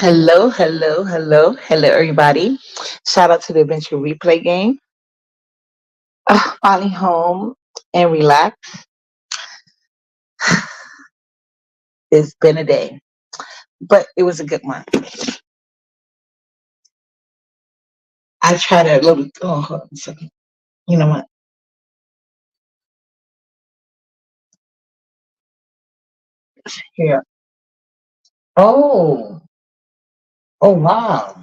Hello, hello, hello, hello, everybody. Shout out to the Adventure Replay game. Finally home and relax. It's been a day, but it was a good one. I tried a little. Oh, hold on a second. You know what? Here. Oh, oh, wow.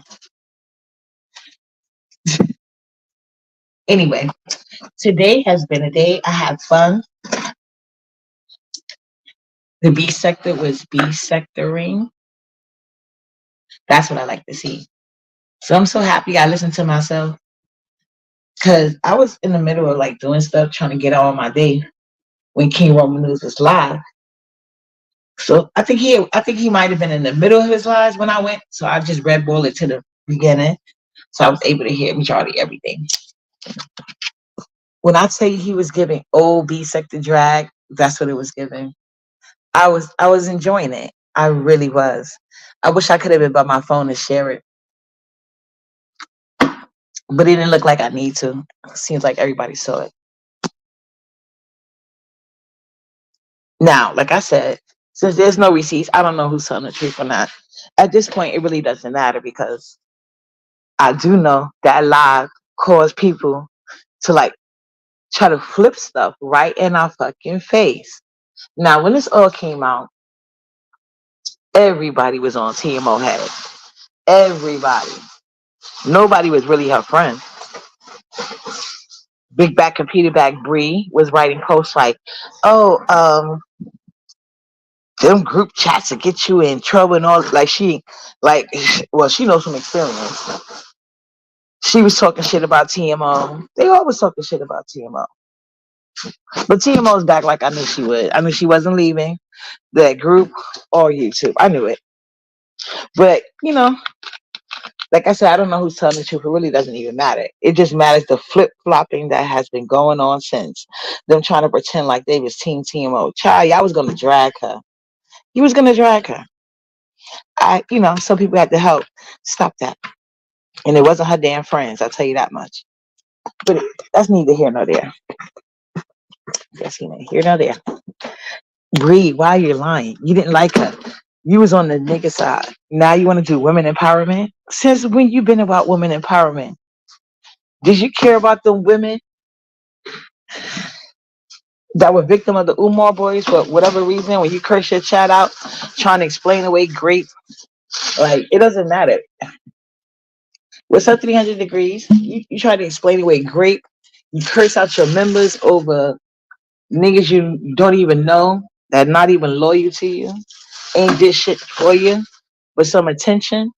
Anyway, today has been a day. I had fun. The B sector was B sectoring. That's what I like to see. So I'm so happy I listened to myself because I was in the middle of like doing stuff, trying to get on my day when King Roman News was live. So I think he might have been in the middle of his lives when I went. So I just red bull it to the beginning. So I was able to hear majority everything. When I tell you he was giving old B sector drag, that's what it was giving. I was enjoying it. I really was. I wish I could have been by my phone and share it. But it didn't look like I need to. Seems like everybody saw it. Now, like I said, since there's no receipts, I don't know who's telling the truth or not. At this point, it really doesn't matter because I do know that live caused people to like try to flip stuff right in our fucking face. Now, when this all came out, everybody was on TMO head. Everybody. Nobody was really her friend. Big back computer back Bree was writing posts like, "Oh, them group chats to get you in trouble and all." Like like, well, she knows from experience. She was talking shit about TMO. They always talking shit about TMO. But TMO's back like I knew she would. I knew she wasn't leaving that group or YouTube. I knew it. But, like I said, I don't know who's telling the truth. It really doesn't even matter. It just matters the flip flopping that has been going on since them trying to pretend like they was Team TMO. Child, y'all was gonna drag her. You was gonna drag her. Some people had to help stop that. And it wasn't her damn friends, I'll tell you that much. But that's neither here nor there. That's neither here nor there. Bree, why are you lying? You didn't like her. You was on the nigga side. Now you want to do women empowerment? Since when you been about women empowerment? Did you care about the women that were victim of the Umar boys for whatever reason? When you curse your chat out, trying to explain away great, like it doesn't matter. What's up 300 degrees? You try to explain away grape. You curse out your members over niggas you don't even know that not even loyal to you. Ain't did shit for you with some attention.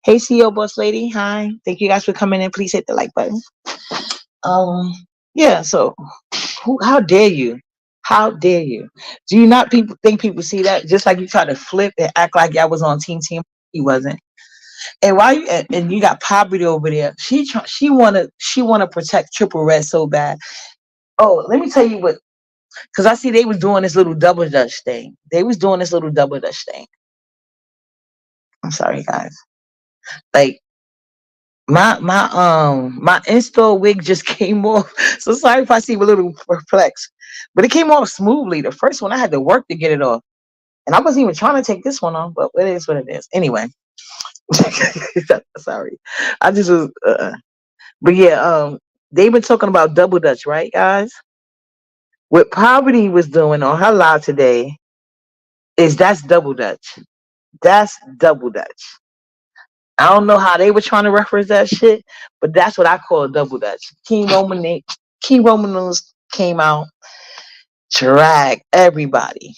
Hey, CEO boss lady. Hi. Thank you guys for coming in. Please hit the like button. Um, yeah, so how dare you? How dare you? Do you not think people see that? Just like you try to flip and act like y'all was on team, he wasn't. And why you and you got poverty over there? She wanna protect Triple Red so bad. Oh, let me tell you what, because I see they was doing this little double dutch thing. They was doing this little double dutch thing. I'm sorry, guys. Like my install wig just came off. So sorry if I seem a little perplexed. But it came off smoothly. The first one I had to work to get it off. And I wasn't even trying to take this one off, but it is what it is. Anyway. Sorry. I just was but yeah, they've been talking about double dutch, right, guys? What Poverty was doing on her live today is that's double dutch. That's double dutch. I don't know how they were trying to reference that shit, but that's what I call double dutch. King Romanos came out, drag everybody.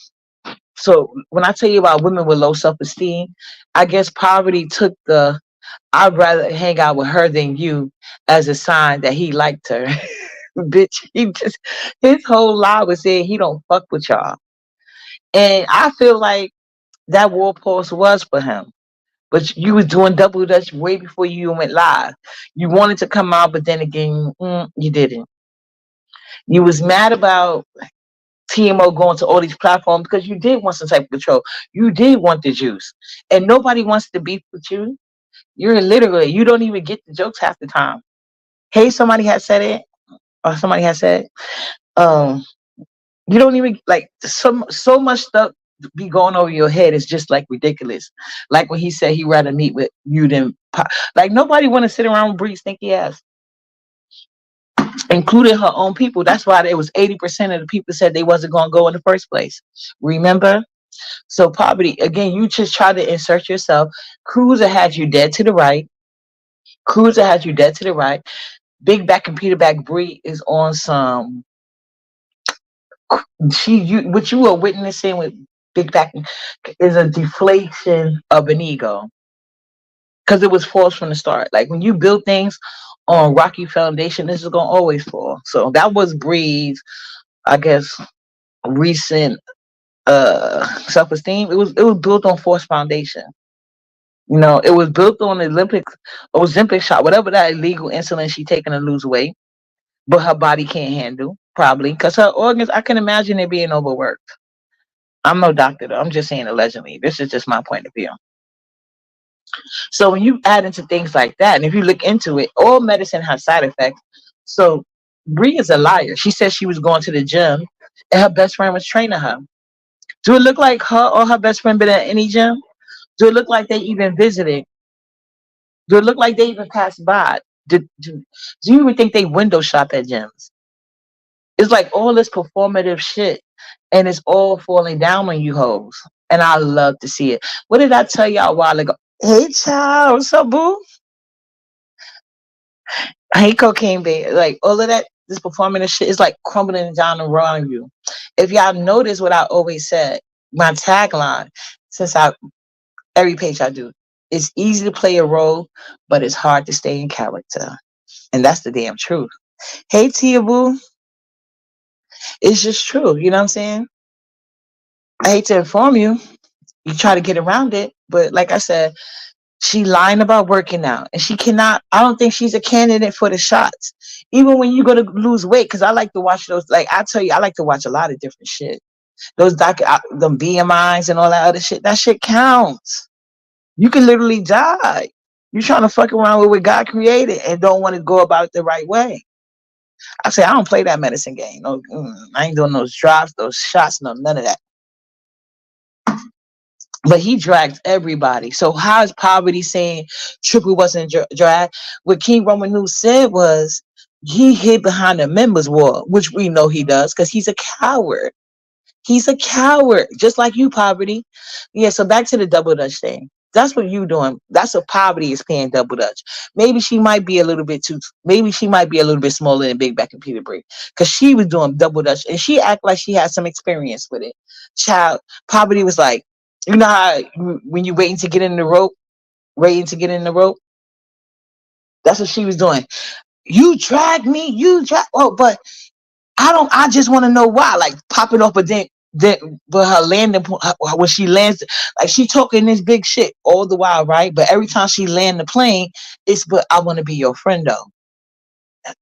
So when I tell you about women with low self-esteem, I guess Poverty took the "I'd rather hang out with her than you" as a sign that he liked her. Bitch, his whole lie was saying he don't fuck with y'all. And I feel like that wall post was for him. But you was doing double dutch way before you went live. You wanted to come out, but then again, you didn't. You was mad about TMO going to all these platforms because you did want some type of control. You did want the juice. And nobody wants to beef with you. You're literally, you don't even get the jokes half the time. Hey, somebody has said it, or somebody has said, um, you don't even like so much stuff be going over your head is just like ridiculous. Like when he said he rather meet with you than like nobody want to sit around with Bree stinky ass, including her own people. That's why it was 80% of the people said they wasn't gonna go in the first place. Remember? So poverty again. You just try to insert yourself. Cruiser had you dead to the right. Cruiser had you dead to the right. Big back and Peter back Bree is on some. What you are witnessing with Big back is a deflation of an ego because it was false from the start. Like when you build things on rocky foundation, this is gonna always fall. So that was Bree's, I guess, recent self-esteem. It was built on false foundation. You know, it was built on Ozempic shot, whatever that illegal insulin she taking to lose weight, but her body can't handle probably because her organs. I can imagine it being overworked. I'm no doctor though. I'm just saying allegedly. This is just my point of view. So when you add into things like that, and if you look into it, all medicine has side effects. So Bree is a liar. She said she was going to the gym and her best friend was training her. Do it look like her or her best friend been at any gym? Do it look like they even visited? Do it look like they even passed by? Do you even think they window shop at gyms? It's like all this performative shit and it's all falling down on you hoes. And I love to see it. What did I tell y'all a while ago? Hey child, what's up, boo? Hey cocaine babe. Like all of that, this performative shit is like crumbling down around you. If y'all notice what I always said, my tagline, since I every page I do, it's easy to play a role, but it's hard to stay in character. And that's the damn truth. Hey Tia Boo, it's just true. You know what I'm saying? I hate to inform you. You try to get around it, but like I said, she lying about working out, and she cannot. I don't think she's a candidate for the shots. Even when you go to lose weight, because I like to watch those. Like I tell you, I like to watch a lot of different shit. Those them BMIs and all that other shit. That shit counts. You can literally die. You trying to fuck around with what God created and don't want to go about it the right way. I say I don't play that medicine game. No, I ain't doing those drops, those shots, no none of that. But he dragged everybody. So how is poverty saying Triple wasn't dragged? What King Roman News said was he hid behind the members wall, which we know he does because he's a coward. He's a coward, just like you, poverty. Yeah, so back to the double dutch thing. That's what you doing. That's what poverty is paying double dutch. Maybe she might be a little bit too. Maybe she might be a little bit smaller than Big Back and Peter Bree, because she was doing double dutch and she act like she had some experience with it. Child, poverty was like, you know how when you waiting to get in the rope, waiting to get in the rope. That's what she was doing. You drag me, you drag. Oh, but I don't. I just want to know why. Like popping off, but her landing point when she lands, like she talking this big shit all the while, right? But every time she land the plane, it's but I want to be your friend though.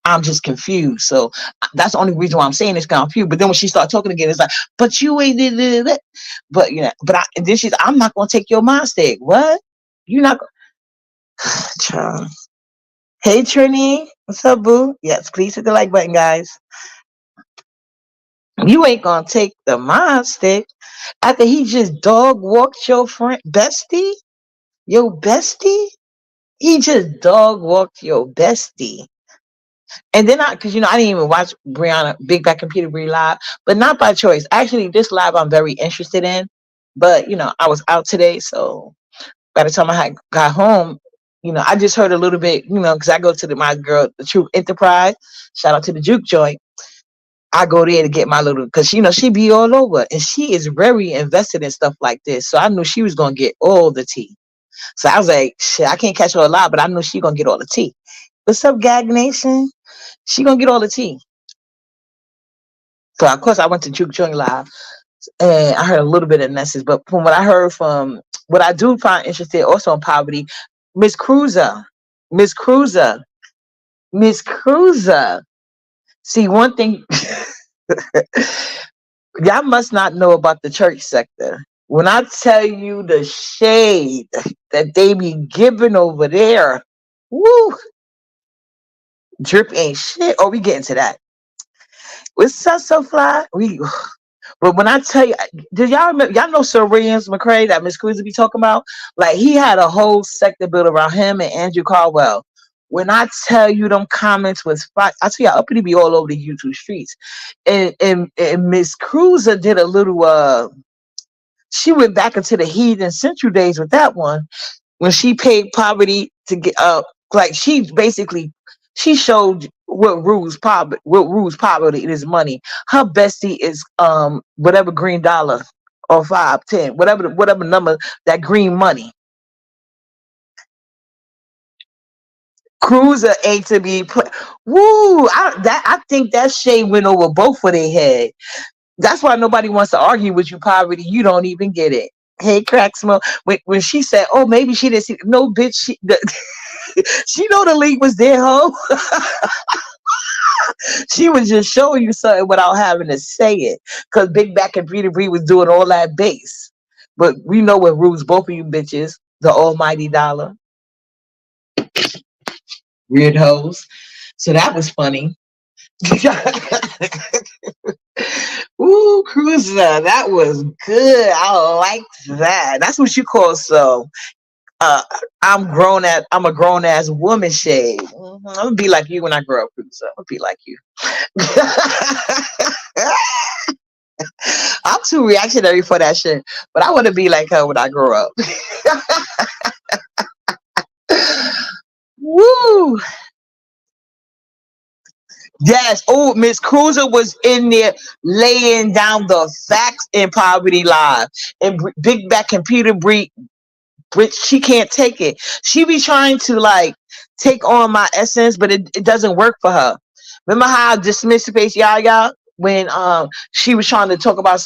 I'm just confused. So that's the only reason why I'm saying it's confused. But then when she started talking again, it's like, but you ain't did it. But you know, and then she's, I'm not gonna take your mind state. What? You're not. Child. Hey Trini, what's up, boo? Yes, please hit the like button, guys. You ain't gonna take the mind stick after he just dog walked your friend bestie, your bestie. He just dog walked your bestie. And then because I didn't even watch Brianna Big Back Computer Bree live, but not by choice. Actually, this live I'm very interested in, but I was out today, so by the time I got home, I just heard a little bit, because I go to my girl, the True Enterprise. Shout out to the Juke Joint. I go there to get my little, because she be all over, and she is very invested in stuff like this. So I knew she was gonna get all the tea. So I was like, shit, I can't catch her a lot, but I knew she gonna get all the tea. What's up, Gag Nation? She gonna get all the tea. So of course I went to Juke Joint Live, and I heard a little bit of Nessus, but from what I heard from what I do find interesting also in poverty, Miss Cruiser. See, one thing Y'all must not know about the church sector. When I tell you the shade that they be giving over there, woo, drip ain't shit. Oh, we get into that. With so fly, we. But when I tell you, did y'all remember? Y'all know Sir Williams McCray that Miss Cruiser be talking about? Like he had a whole sector built around him and Andrew Caldwell. When I tell you them comments was fire, I tell you, uppity be all over the YouTube streets. And Miss Cruiser did a little she went back into the heathen central days with that one when she paid poverty to get up. Like she basically she showed what rules poverty is money. Her bestie is whatever green dollar or 5, 10, whatever number that green money. Cruiser ain't to be put. Woo! I think that shade went over both of their head. That's why nobody wants to argue with you, poverty. You don't even get it. Hey, crack smoke. When she said, "Oh, maybe she didn't see," no, bitch. She know the link was there, ho. She was just showing you something without having to say it. Cause Big Back and Breeder Bree was doing all that bass. But we know what rules both of you bitches. The almighty dollar. Weird hoes. So that was funny. Ooh, Cruiser, that was good. I liked that. That's what you call so. Uh, I'm a grown ass woman shade. I'm gonna be like you when I grow up, Cruiser. I'm gonna be like you. I'm too reactionary for that shit, but I want to be like her when I grow up. Woo! Yes. Oh, Miss Cruiser was in there laying down the facts in Poverty Live, and Big Back and Peter Bree, which she can't take it. She be trying to like take on my essence, but it doesn't work for her. Remember how I dismissed Space Yaya when she was trying to talk about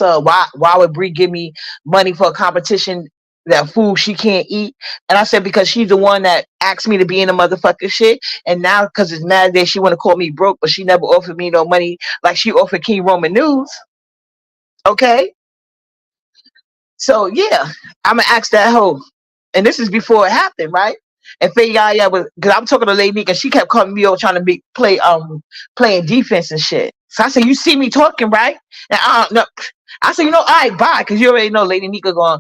why would Brie give me money for a competition that food she can't eat? And I said because she's the one that asked me to be in the motherfucking shit, and now because it's Mad Day she want to call me broke, but she never offered me no money like she offered King Roman News. Okay, so yeah, I'm gonna ask that hoe. And this is before it happened, right? And Faye Yaya was because I'm talking to Lady Nika, she kept calling me over trying to playing defense and shit. So I said, you see me talking, right? And no. I said, all right, bye, because you already know Lady Nika going.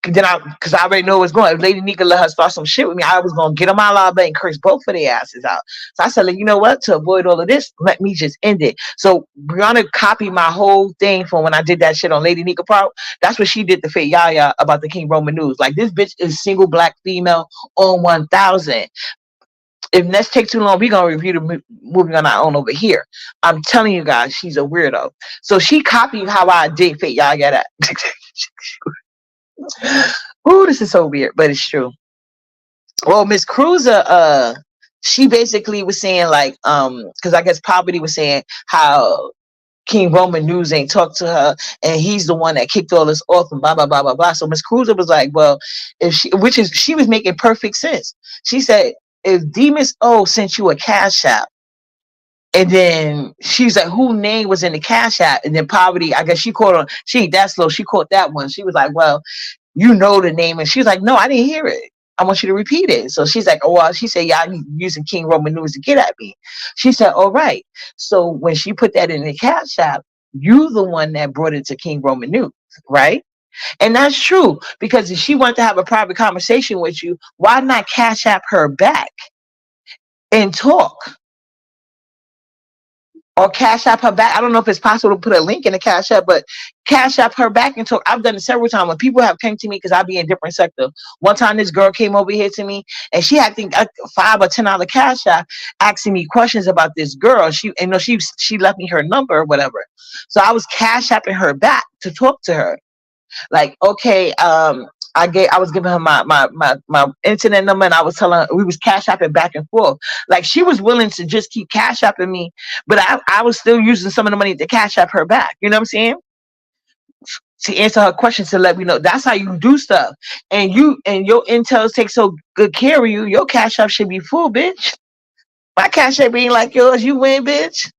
Then because I already know what's going. If Lady Nika let her start some shit with me, I was gonna get on my live and curse both of their asses out. So I said, like, you know what? To avoid all of this, let me just end it. So Brianna copied my whole thing from when I did that shit on Lady Nika Pro. That's what she did to Faye Yaya about the King Roman News. Like this bitch is single black female on 1,000. If next take too long, we're gonna review the movie on our own over here. I'm telling you guys, she's a weirdo. So she copied how I did Faye Yaya that. Ooh, this is so weird, but it's true. Well, Miss Cruiser, she basically was saying like, because I guess Poverty was saying how King Roman News ain't talked to her, and he's the one that kicked all this off, and blah blah blah blah blah. So Miss Cruiser was like, well, if she was making perfect sense. She said, if Demas O sent you a cash app, and then she's like, who name was in the cash app, and then Poverty, I guess she caught on. She ain't that slow. She caught that one. She was like, well, you know the name, and she's like, no, I didn't hear it. I want you to repeat it. So she's like, oh, well, she said, yeah, I'm using King Roman News to get at me. She said, all right. So when she put that in the cash app, you the one that brought it to King Roman News, right? And that's true, because if she wanted to have a private conversation with you, why not cash app her back and talk? Or cash app her back. I don't know if it's possible to put a link in the cash app, but cash app her back and talk. I've done it several times when people have come to me because I be in different sector. One time this girl came over here to me and she had, I think, $5 or $10 cash app asking me questions about this girl. She left me her number or whatever. So I was cash apping her back to talk to her. Like, okay, I was giving her my internet number, and I was telling her we was cash apping back and forth. Like she was willing to just keep cash apping me, but I was still using some of the money to cash app her back. You know what I'm saying? To answer her questions, to let me know that's how you do stuff. And your intels take so good care of you. Your cash app should be full, bitch. My cash app being like yours, you win, bitch.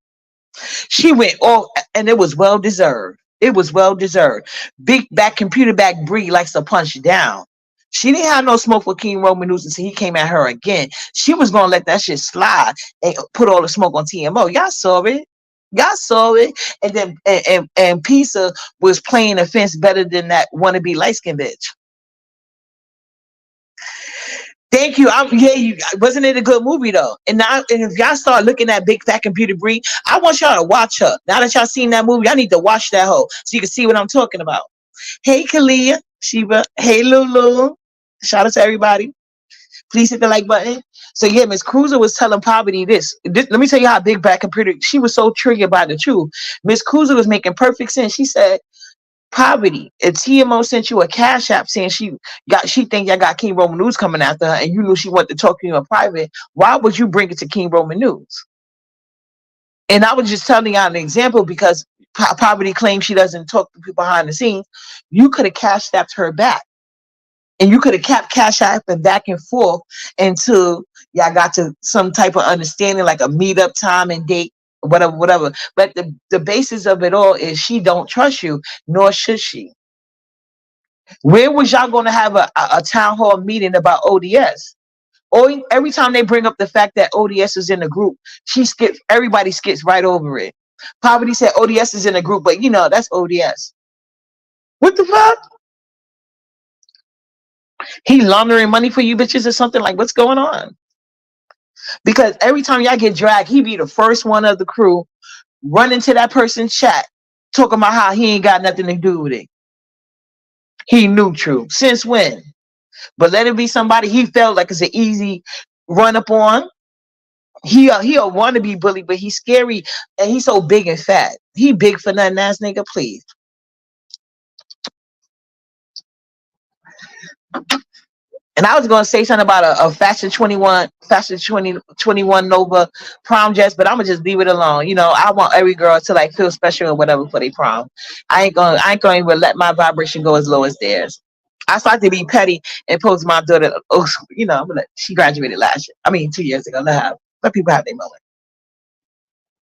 She went all, and it was well deserved. It was well deserved. Big back computer back Bree likes to punch down. She didn't have no smoke for King Roman news until he came at her again. She was gonna let that shit slide and put all the smoke on TMO. Y'all saw it. Y'all saw it. And then and Pizza was playing the fence better than that wannabe light skin bitch. Thank you. Wasn't it a good movie though? And now, and if y'all start looking at Big Fat Computer Bree, I want y'all to watch her. Now that y'all seen that movie, y'all need to watch that hoe so you can see what I'm talking about. Hey, Kalia, Shiva. Hey, Lulu. Shout out to everybody. Please hit the like button. So yeah, Miss Cruiser was telling Poverty this. Let me tell you how Big Fat Computer. She was so triggered by the truth. Miss Cruiser was making perfect sense. She said, Poverty, if TMO sent you a cash app saying she think y'all got King Roman News coming after her and you knew she wanted to talk to you in private, why would you bring it to King Roman News? And I was just telling y'all an example because Poverty claims she doesn't talk to people behind the scenes. You could have cash apped her back. And you could have kept cash apping back and forth until y'all got to some type of understanding, like a meetup time and date, whatever. But the basis of it all is she don't trust you, nor should she. Where was y'all going to have a town hall meeting about ODS? Or every time they bring up the fact that ODS is in the group, everybody skips right over it. Poverty said ODS is in the group, but that's ODS. What the fuck? He laundering money for you bitches or something? Like, what's going on? Because every time y'all get dragged, he be the first one of the crew run into that person's chat talking about how he ain't got nothing to do with it. He neutral. Since when? But let it be somebody he felt like it's an easy run up on. He'll want to be bullied, but he's scary and he's so big and fat. He big for nothing ass nigga, please. And I was gonna say something about a Fashion 2021 Nova prom dress, but I'm gonna just leave it alone. I want every girl to like feel special or whatever for their prom. I ain't gonna even let my vibration go as low as theirs. I started to be petty and post my daughter. Oh, she graduated last year. I mean, 2 years ago. Let people have their moment.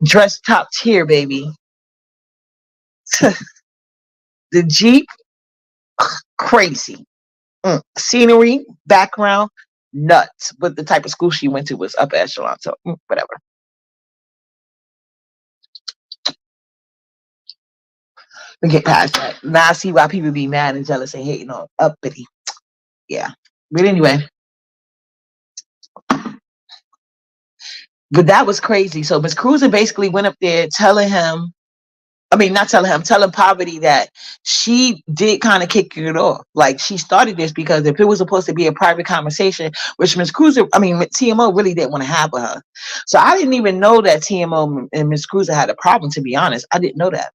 Dress top tier, baby. The Jeep, crazy. Scenery, background, nuts. But the type of school she went to was upper echelon, so whatever. We get past that. Now I see why people be mad and jealous and hating on uppity. Yeah. But anyway. But that was crazy. So Miss Cruiser basically went up there telling Poverty that she did kind of kick it off. Like she started this because if it was supposed to be a private conversation, which TMO really didn't want to have with her. So I didn't even know that TMO and Miss Cruiser had a problem, to be honest. I didn't know that.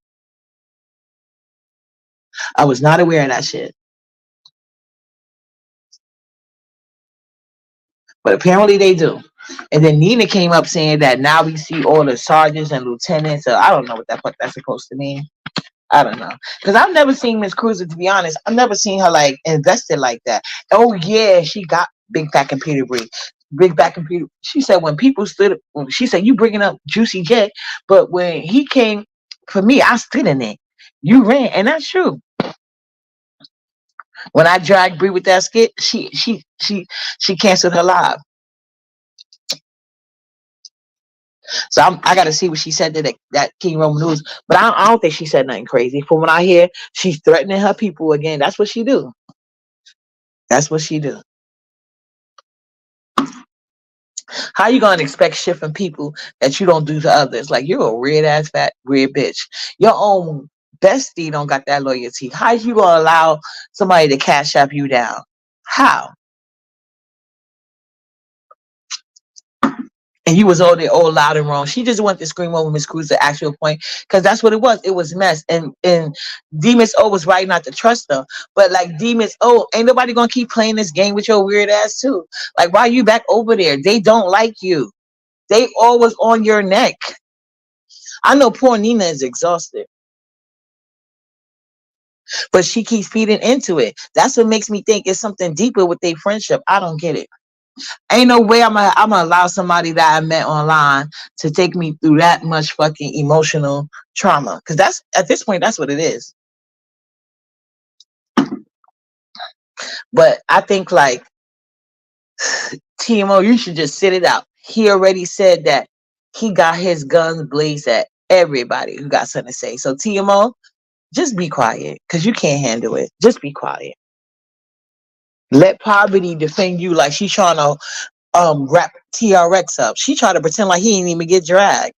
I was not aware of that shit. But apparently they do. And then Nina came up saying that now we see all the sergeants and lieutenants. So I don't know what that's supposed to mean. I don't know. Because I've never seen Miss Cruiser, to be honest. I've never seen her like invested like that. Oh yeah, she got Big Fat Computer Breed. Big Fat Computer. She said when people she said you bringing up Juicy J, but when he came for me, I stood in it. You ran, and that's true. When I dragged Bree with that skit, she canceled her live. So I got to see what she said to that King Roman News. But I don't think she said nothing crazy. From what I hear, she's threatening her people again. That's what she do. That's what she do. How you gonna expect shit from people that you don't do to others? Like you're a weird ass fat weird bitch. Your own bestie don't got that loyalty. How you gonna allow somebody to cash up you down? How? And you was all there all loud and wrong. She just wanted to scream over Miss Cruz the actual point because that's what it was. It was mess. And D Miss O was right not to trust her. But like D Miss O, ain't nobody gonna keep playing this game with your weird ass too. Like why are you back over there? They don't like you. They always on your neck. I know poor Nina is exhausted. But she keeps feeding into it. That's what makes me think it's something deeper with their friendship. I don't get it. Ain't no way I'm gonna allow somebody that I met online to take me through that much fucking emotional trauma. Because that's at this point, that's what it is. But I think like TMO, you should just sit it out. He already said that he got his guns blazed at everybody who got something to say. So TMO, just be quiet because you can't handle it. Just be quiet. Let Poverty defend you like she's trying to wrap TRX up. She tried to pretend like he didn't even get dragged.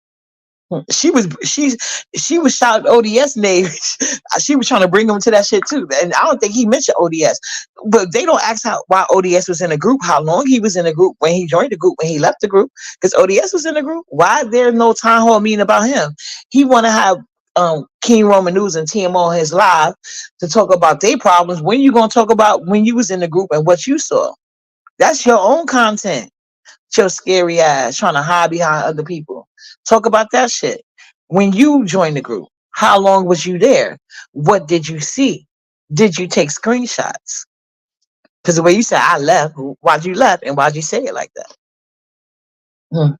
She was shouting ODS names. She was trying to bring him to that shit too. And I don't think he mentioned ODS. But they don't ask why ODS was in the group, how long he was in the group, when he joined the group, when he left the group. Because ODS was in the group. Why there's no town hall meeting about him? He want to have King Roman News and TMO on his live to talk about their problems. When you gonna talk about when you was in the group and what you saw? That's your own content. Your scary ass trying to hide behind other people. Talk about that shit. When you joined the group, how long was you there? What did you see? Did you take screenshots? Because the way you said I left, why'd you left and why'd you say it like that? Hmm.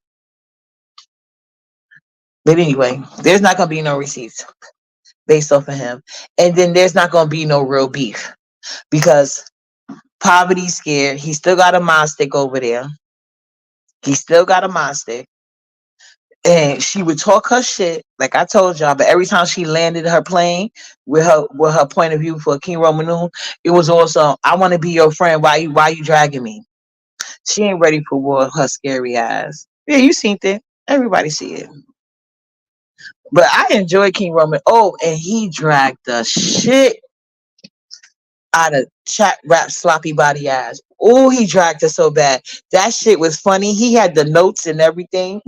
But anyway, there's not gonna be no receipts based off of him. And then there's not gonna be no real beef because Poverty's scared. He still got a mod stick over there. He still got a mod stick. And she would talk her shit, like I told y'all, but every time she landed her plane with her point of view for King Romanu, it was also, I want to be your friend. Why you dragging me? She ain't ready for war, her scary ass. Yeah, you seen it. Everybody see it. But I enjoy King Roman. Oh, and he dragged the shit out of chat rap sloppy body ass. Oh, he dragged her so bad. That shit was funny. He had the notes and everything.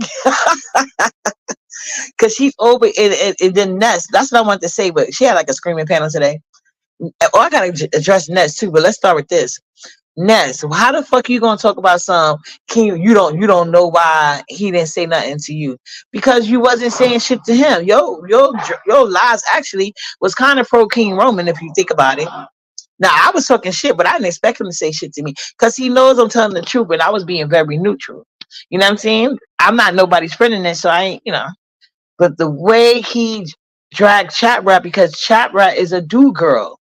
Because she's over and then Ness. That's what I wanted to say, but she had like a screaming panel today. Oh, I gotta address Ness too, but let's start with this. Ness, how the fuck you gonna talk about some King? You don't know why he didn't say nothing to you because you wasn't saying shit to him. Your lies actually was kind of pro King Roman if you think about it. Now I was talking shit, but I didn't expect him to say shit to me because he knows I'm telling the truth, and I was being very neutral. You know what I'm saying? I'm not nobody's friend in this, so I ain't. But the way he dragged Chat Rat, because Chat Rat is a do girl.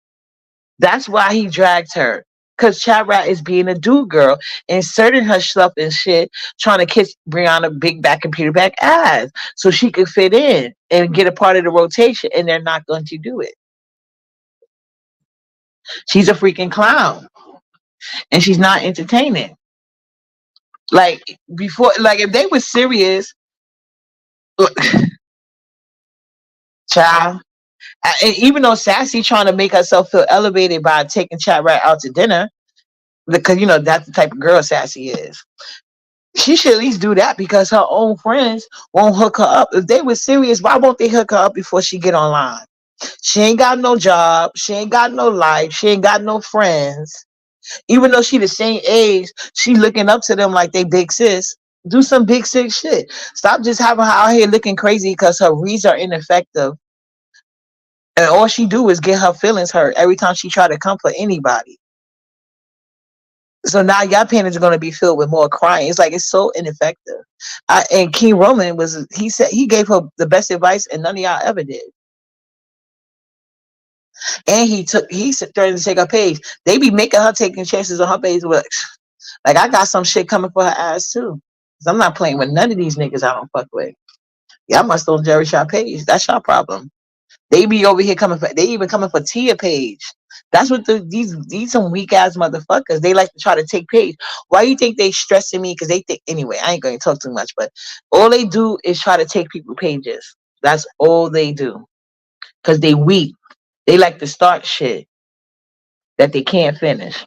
That's why he dragged her. Because Chat Rat is being a do girl, inserting her stuff and shit, trying to kiss Brianna big back computer back ass so she could fit in and get a part of the rotation, and they're not going to do it. She's a freaking clown, and she's not entertaining. Like before, like if they were serious, child. And even though Sassy trying to make herself feel elevated by taking Chat Rat out to dinner, because that's the type of girl Sassy is. She should at least do that because her own friends won't hook her up. If they were serious, why won't they hook her up before she get online? She ain't got no job. She ain't got no life. She ain't got no friends. Even though she the same age, she looking up to them like they big sis. Do some big sis shit. Stop just having her out here looking crazy because her reads are ineffective. And all she do is get her feelings hurt every time she try to comfort anybody. So now your panties are going to be filled with more crying. It's like it's so ineffective. And King Roman he said he gave her the best advice, and none of y'all ever did. And he threatened to take her page. They be making her taking chances on her page. Like I got some shit coming for her ass too. Cause I'm not playing with none of these niggas I don't fuck with. Y'all must on Jerry Shaw page. That's your problem. They be over here coming for. They even coming for Tia Page. That's what these some weak ass motherfuckers. They like to try to take Page. Why you think they stressing me? Because they think anyway. I ain't going to talk too much, but all they do is try to take people pages. That's all they do. Because they weak. They like to start shit that they can't finish,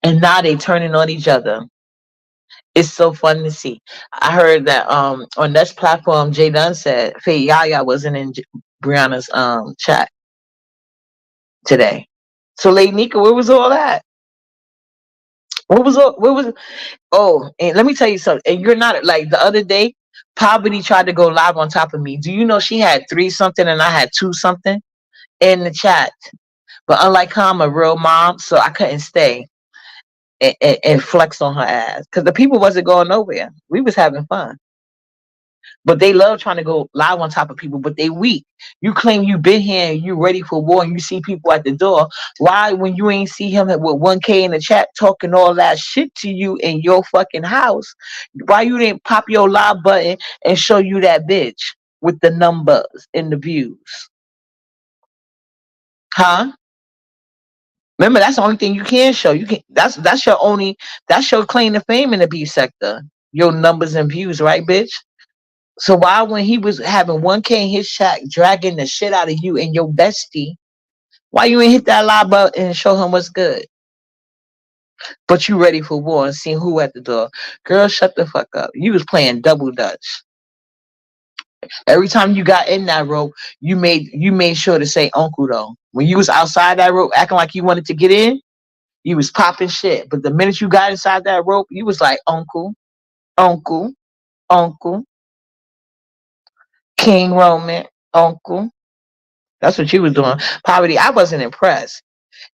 and now they turning on each other. It's so fun to see. I heard that on this platform, Jay Dunn said Faye Yaya wasn't in Brianna's chat today. So Lady Nika, where was all that? Where was oh, and let me tell you something. And you're not like the other day, Poverty tried to go live on top of me. Do you know she had 3 something and I had 2 something in the chat? But unlike her, I'm a real mom, so I couldn't stay and flex on her ass. Because the people wasn't going nowhere. We was having fun. But they love trying to go live on top of people, but they weak. You claim you been here and you ready for war and you see people at the door. Why, when you ain't see him with 1K in the chat talking all that shit to you in your fucking house, why you didn't pop your live button and show you that bitch with the numbers and the views? Huh? Remember, that's the only thing you can show. You can that's your only that's your claim to fame in the B sector. Your numbers and views, right, bitch? So why, when he was having 1K in his chat dragging the shit out of you and your bestie, why you ain't hit that live button and show him what's good? But you ready for war and seeing who at the door. Girl, shut the fuck up. You was playing double dutch. Every time you got in that rope, you made sure to say uncle though. When you was outside that rope acting like you wanted to get in, you was popping shit. But the minute you got inside that rope, you was like uncle, uncle, uncle, King Roman, uncle. That's what you was doing. Poverty, I wasn't impressed.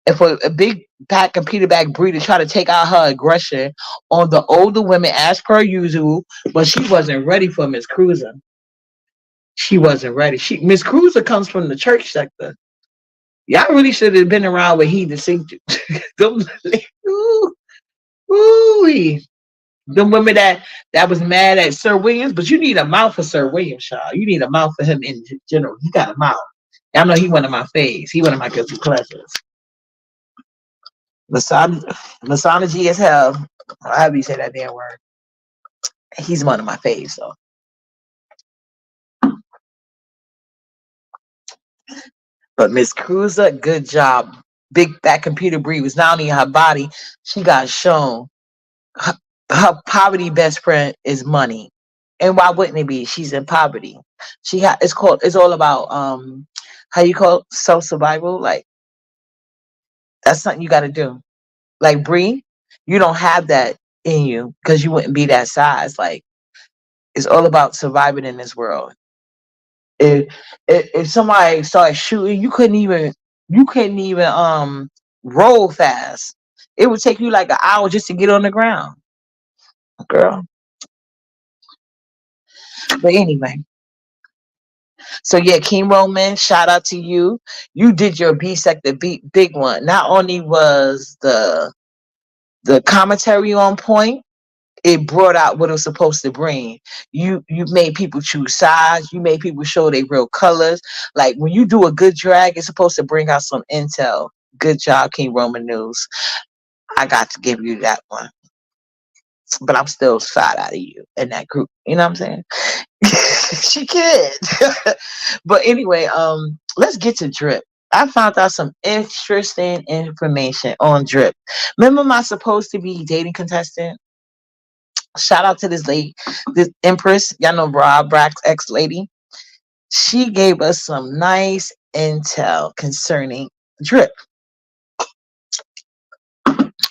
If a big pack of Peter bag breeder try to take out her aggression on the older women as per usual, but she wasn't ready for Miss Cruiser. She wasn't ready. Miss Cruiser comes from the church sector. Y'all really should have been around with he to sing to. Ooh, ooh, the women that was mad at Sir Williams, but you need a mouth for Sir Williams, child. You need a mouth for him in general. He got a mouth. I know he one of my faves. He one of my guilty pleasures. Misogyny, misogyny as hell. However you say that damn word. He's one of my faves, though. But Miss Cruiser, good job. Big fat computer breed was not only in her body, she got shown. Her, her poverty best friend is money. And why wouldn't it be? She's in poverty. It's all about how you call it? Self survival. Like, that's something you gotta do. Like Bree, you don't have that in you because you wouldn't be that size. Like, it's all about surviving in this world. If if somebody started shooting, you couldn't even roll fast. It would take you like an hour just to get on the ground, girl. But anyway, so yeah, King Roman, shout out to you. You did your B sector big one. Not only was the commentary on point, it brought out what it was supposed to bring. You made people choose sides. You made people show their real colors. Like, when you do a good drag, it's supposed to bring out some intel. Good job, King Roman News. I got to give you that one. But I'm still side out of you in that group. You know what I'm saying? She kid. But anyway, let's get to Drip. I found out some interesting information on Drip. Remember my supposed to be dating contestant? Shout out to this lady, this Empress. Y'all know Rob Brack's ex lady. She gave us some nice intel concerning Drip.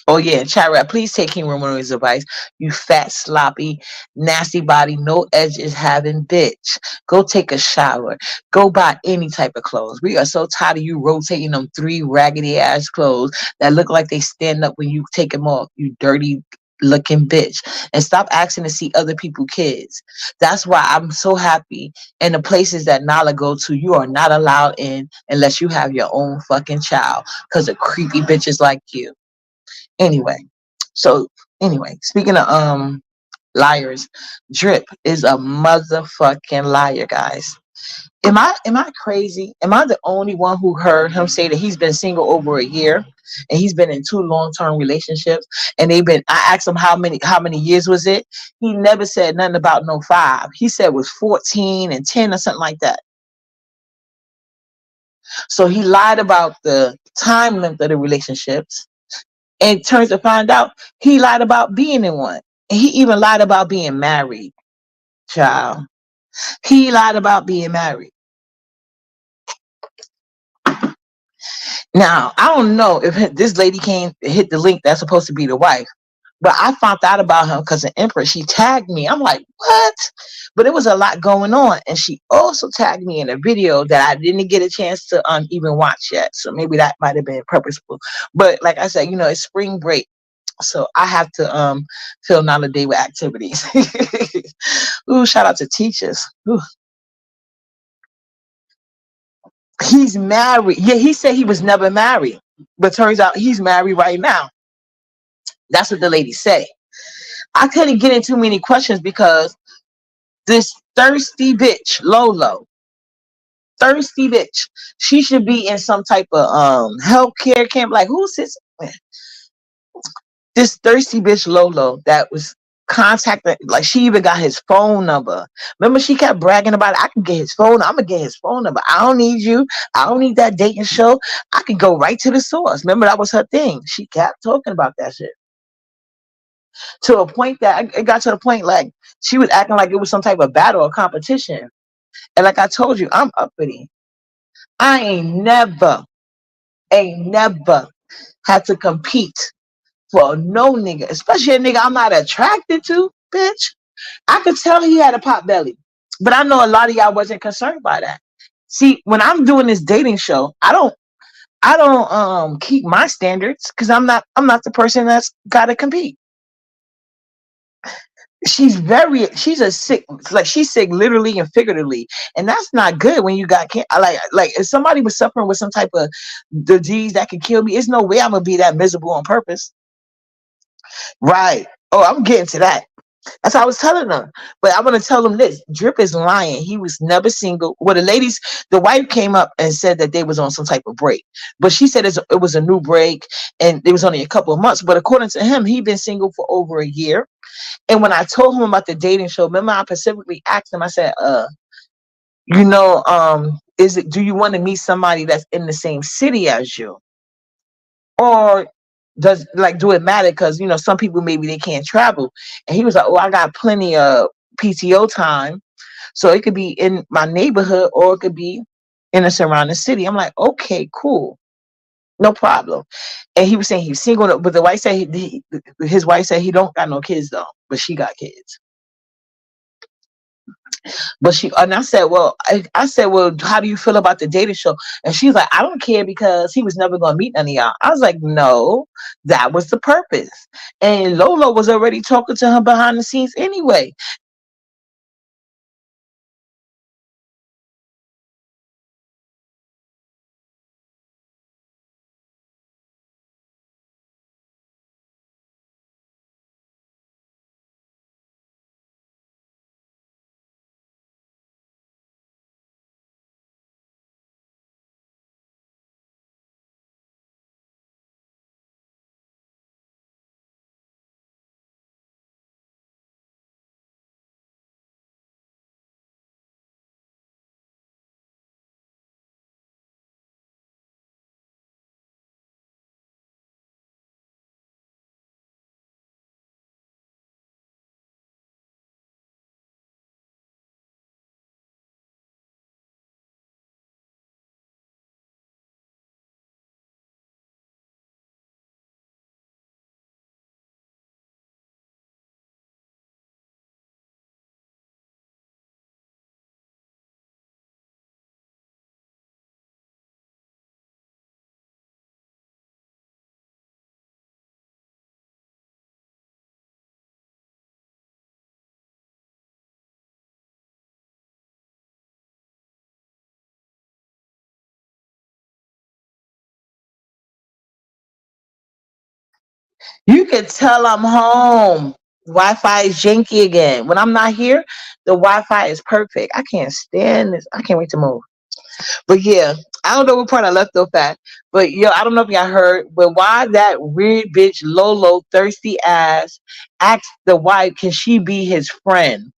Oh yeah, chat rap. Please take King Ramon's advice. You fat, sloppy, nasty body, no edges having bitch. Go take a shower. Go buy any type of clothes. We are so tired of you rotating them 3 raggedy ass clothes that look like they stand up when you take them off. You dirty looking bitch. And stop asking to see other people's kids. That's why I'm so happy. In the places that Nala go to, you are not allowed in unless you have your own fucking child, because of creepy bitches like you. Anyway, so anyway, speaking of liars, Drip is a motherfucking liar, guys. Am I crazy? Am I the only one who heard him say that he's been single over a year and he's been in 2 long-term relationships, and I asked him how many years was it? He never said nothing about no 5. He said it was 14 and 10 or something like that. So he lied about the time length of the relationships. And turns to find out he lied about being in one. And he even lied about being married, child. He lied about being married. Now, I don't know if this lady came hit the link that's supposed to be the wife, but I found out about him because the Empress, she tagged me. I'm like, what? But it was a lot going on. And she also tagged me in a video that I didn't get a chance to even watch yet. So maybe that might have been purposeful. But like I said, it's spring break. So I have to fill another day with activities. Ooh, shout out to teachers. Ooh. He's married. Yeah, he said he was never married, but turns out he's married right now. That's what the lady said. I couldn't get into many questions because this thirsty bitch, Lolo, thirsty bitch, she should be in some type of healthcare camp. Like, who sits? This thirsty bitch Lolo that was contacting, like, she even got his phone number. Remember, she kept bragging about it. I can get his phone. I'm gonna get his phone number. I don't need you. I don't need that dating show. I can go right to the source. Remember, that was her thing. She kept talking about that shit to a point that it got to the point like she was acting like it was some type of battle or competition. And like I told you, I'm uppity. I ain't never had to compete for no nigga, especially a nigga I'm not attracted to, bitch. I could tell he had a pot belly, but I know a lot of y'all wasn't concerned by that. See, when I'm doing this dating show, I don't keep my standards because I'm not the person that's gotta compete. She's a sick, like, she's sick literally and figuratively, and that's not good when you got like if somebody was suffering with some type of disease that could kill me, it's no way I'm gonna be that miserable on purpose. Right. Oh, I'm getting to that. That's what I was telling them. But I'm gonna tell them this: Drip is lying. He was never single. Well, the wife came up and said that they was on some type of break, but she said it was a new break and it was only a couple of months. But according to him, he been single for over a year. And when I told him about the dating show, remember I specifically asked him. I said, do you want to meet somebody that's in the same city as you, or do it matter? Because some people maybe they can't travel. And he was like, oh, I got plenty of PTO time, so it could be in my neighborhood or it could be in a surrounding city. I'm like, okay, cool, no problem. And he was saying he's single, but the wife said his wife said he don't got no kids though, but she got kids. But I said, well, how do you feel about the dating show? And she's like, I don't care because he was never gonna meet none of y'all. I was like, no, that was the purpose. And Lolo was already talking to him behind the scenes anyway. You can tell I'm home. Wi-Fi is janky again. When I'm not here, the Wi-Fi is perfect. I can't stand this. I can't wait to move. But yeah, I don't know what part I left off at. But I don't know if y'all heard, but why that weird bitch Lolo thirsty ass asked the wife, can she be his friend?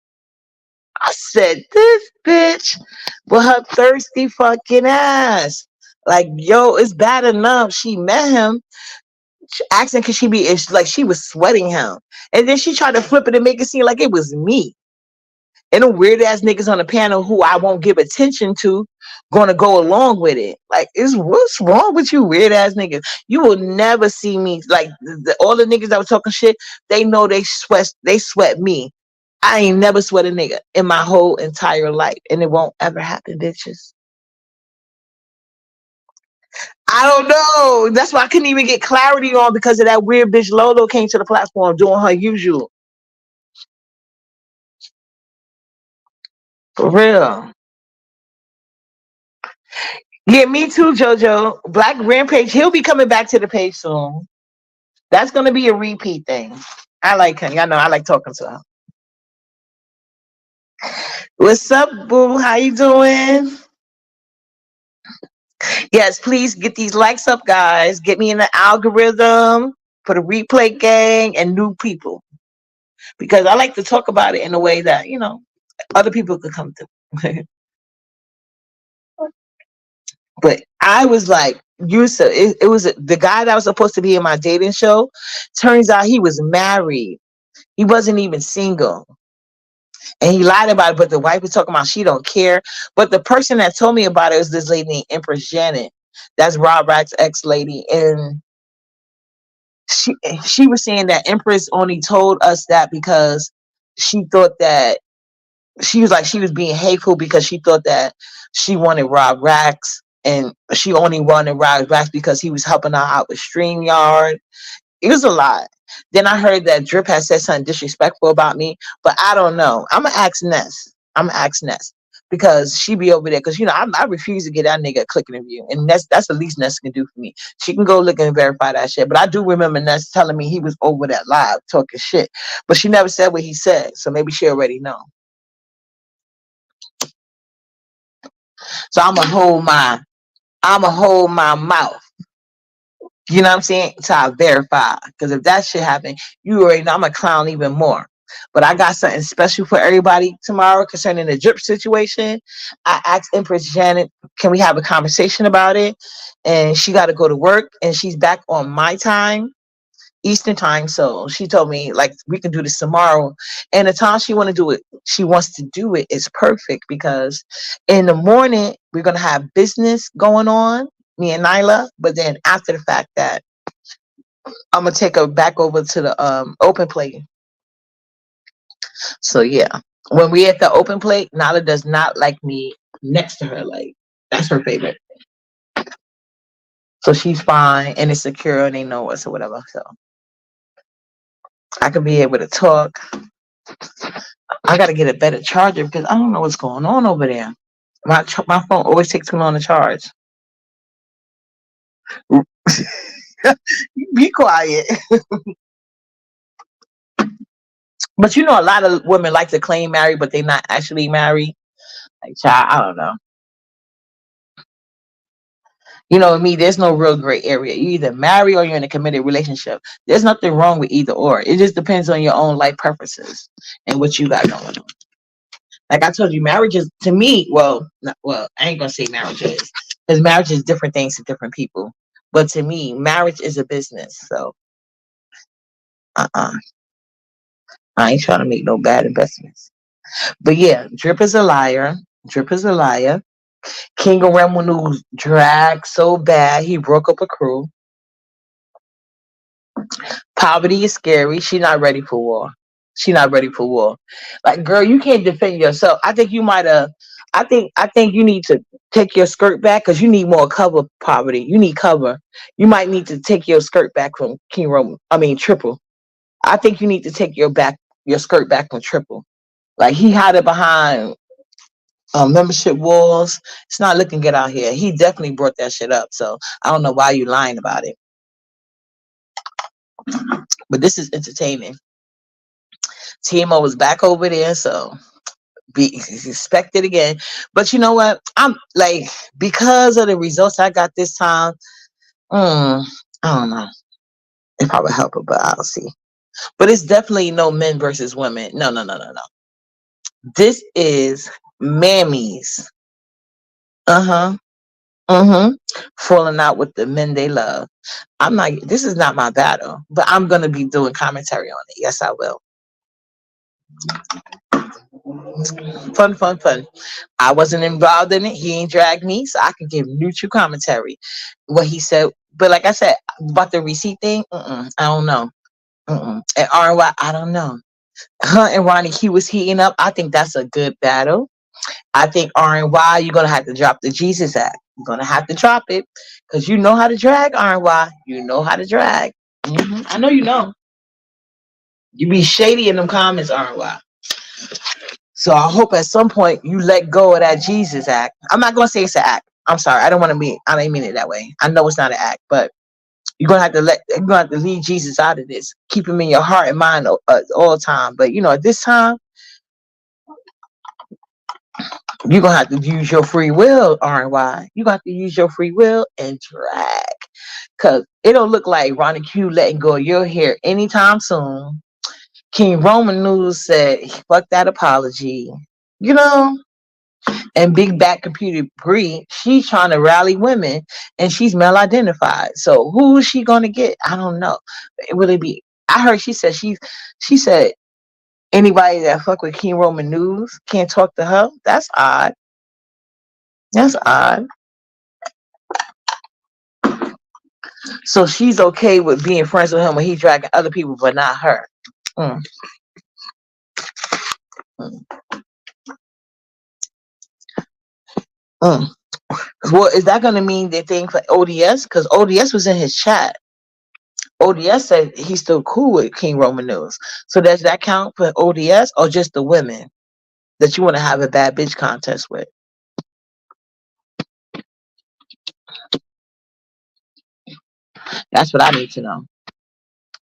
I said, this bitch with her thirsty fucking ass. Like, yo, it's bad enough. She met him asking, could she be, it's like she was sweating him. And then she tried to flip it and make it seem like it was me. And the weird ass niggas on the panel who I won't give attention to gonna go along with it. Like, what's wrong with you weird ass niggas? You will never see me like all the niggas that were talking shit. They know they sweat me. I ain't never sweat a nigga in my whole entire life, and it won't ever happen, bitches. I don't know. That's why I couldn't even get clarity on, because of that weird bitch Lolo came to the platform doing her usual. For real. Yeah, me too, JoJo. Black Rampage, he'll be coming back to the page soon. That's gonna be a repeat thing. I like him. Y'all know I like talking to him. What's up, boo? How you doing? Yes, please get these likes up, guys. Get me in the algorithm for the replay gang and new people. Because I like to talk about it in a way that, other people could come to. But I was like, you said it was the guy that was supposed to be in my dating show. Turns out he was married. He wasn't even single. And he lied about it, but the wife was talking about she don't care. But the person that told me about it was this lady named Empress Janet. That's Rob Rack's ex lady. And she she was saying that Empress only told us that because she thought that she was like she was being hateful because she thought that she wanted Rob Racks and she only wanted Rob Racks because he was helping her out with StreamYard. It was a lot. Then I heard that Drip had said something disrespectful about me, but I don't know. I'm gonna ask Ness. I'm gonna ask Ness because she be over there. Because I refuse to get that nigga a clicking review, and that's the least Ness can do for me. She can go look and verify that shit. But I do remember Ness telling me he was over that live talking shit, but she never said what he said, so maybe she already know. So I'm gonna hold my mouth. You know what I'm saying? To I verify. Because if that shit happen, you already know I'm a clown even more. But I got something special for everybody tomorrow concerning the drip situation. I asked Empress Janet, can we have a conversation about it? And she got to go to work and she's back on my time, Eastern time. So she told me like we can do this tomorrow. And the time she wants to do it is perfect because in the morning we're gonna have business going on, me and Nyla. But then after the fact that I'm gonna take her back over to the open plate. So yeah. When we at the open plate, Nyla does not like me next to her. Like that's her favorite. So she's fine and it's secure and they know us or whatever. So I could be able to talk. I got to get a better charger because I don't know what's going on over there. My phone always takes too long to charge. Be quiet. But a lot of women like to claim married, but they're not actually married. Like, child, I don't know. With me, there's no real gray area. You either marry or you're in a committed relationship. There's nothing wrong with either or. It just depends on your own life preferences and what you got going on. Like I told you, marriage is to me. I ain't gonna say marriage is because marriage is different things to different people. But to me, marriage is a business. So, uh-uh. I ain't trying to make no bad investments. But yeah, Drip is a liar. Drip is a liar. King of Remunu dragged so bad he broke up a crew. Poverty is scary. She not ready for war. She not ready for war. Like, girl, you can't defend yourself. I think you might have. I think you need to take your skirt back because you need more cover. Poverty. You need cover. You might need to take your skirt back from King Roman. I mean Triple. I think you need to take your skirt back from Triple. Like he hid it behind membership walls. It's not looking good out here. He definitely brought that shit up. So I don't know why you lying about it. But this is entertaining. TMO was back over there, so be expected again. But you know what? I'm like because of the results I got this time. I don't know if I would help her, but I'll see. But it's definitely no men versus women. No, no, no, no, no. This is mammies. Uh-huh. Mm-hmm. Falling out with the men they love. I'm not this is not my battle, but I'm gonna be doing commentary on it. Yes, I will. Fun, fun, fun. I wasn't involved in it. He ain't dragged me, so I can give neutral commentary. What he said, but like I said about the receipt thing, I don't know. And RY, I don't know. Her and Ronnie, he was heating up. I think that's a good battle. I think RNY, you're gonna have to drop the Jesus act. You're gonna have to drop it because you know how to drag RNY. You know how to drag. I know you know. You be shady in them comments, RNY. So I hope at some point you let go of that Jesus act. I'm not gonna say it's an act. I'm sorry. I don't want to mean. I don't mean it that way. I know it's not an act, but you're gonna have to leave Jesus out of this. Keep him in your heart and mind all the time. But at this time, you're gonna have to use your free will, RNY. You got to use your free will and drag. Cause it don't look like Ronnie Q letting go of your hair anytime soon. King Roman News said, fuck that apology. You know? And Big Back Computer Bree, she's trying to rally women and she's male identified. So who is she gonna get? I don't know. Will it be I heard she said anybody that fuck with King Roman News can't talk to her. That's odd. That's odd. So she's okay with being friends with him when he's dragging other people, but not her. Mm, mm, mm. Well, is that going to mean the thing for ODS? Because ODS was in his chat. ODS said he's still cool with King Roman News. So does that count for ODS or just the women that you want to have a bad bitch contest with? That's what I need to know.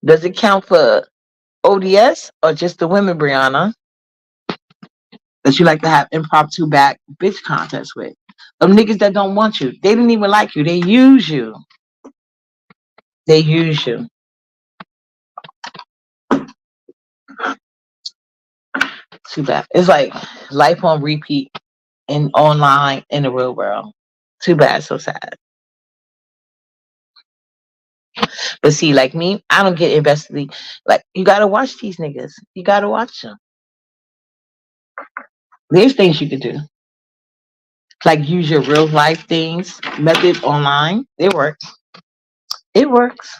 Does it count for ODS or just the women, Brianna, that you like to have impromptu back bitch contests with? Them niggas that don't want you. They didn't even like you. They use you. They use you. Too bad. It's like life on repeat in online in the real world. Too bad, so sad. But see, like me, I don't get invested. Like you gotta watch these niggas. You gotta watch them. There's things you can do. Like use your real life things method online. It works. It works.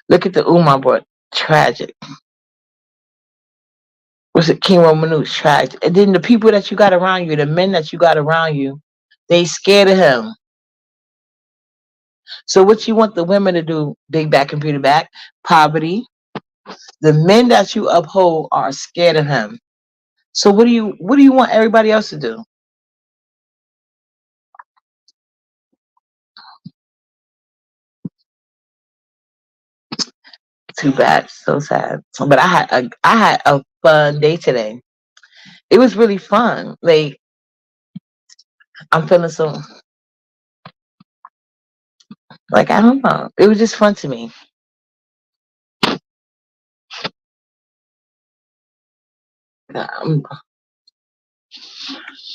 Look at the Umar board. Tragic. Was it King Roman News? Tragic. And then the people that you got around you, the men that you got around you, they scared of him. So what you want the women to do, Big Back Computer Back? Poverty. The men that you uphold are scared of him. So what do you want everybody else to do? Too bad. So sad. But I had a fun day today. It was really fun. Like I'm feeling so like I don't know. It was just fun to me. Um,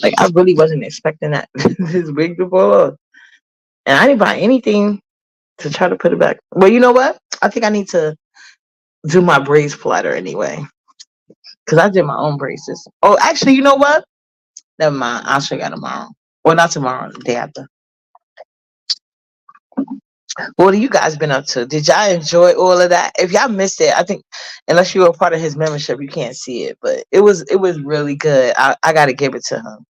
like I really wasn't expecting that this big to fall off. And I didn't buy anything to try to put it back. Well, you know what? I think I need to do my braids flatter anyway. Because I did my own braces. Oh, actually, you know what? Never mind. I'll show you tomorrow. Well, not tomorrow, the day after. What have you guys been up to? Did y'all enjoy all of that? If y'all missed it, I think unless you were part of his membership, you can't see it. But it was really good. I gotta give it to him.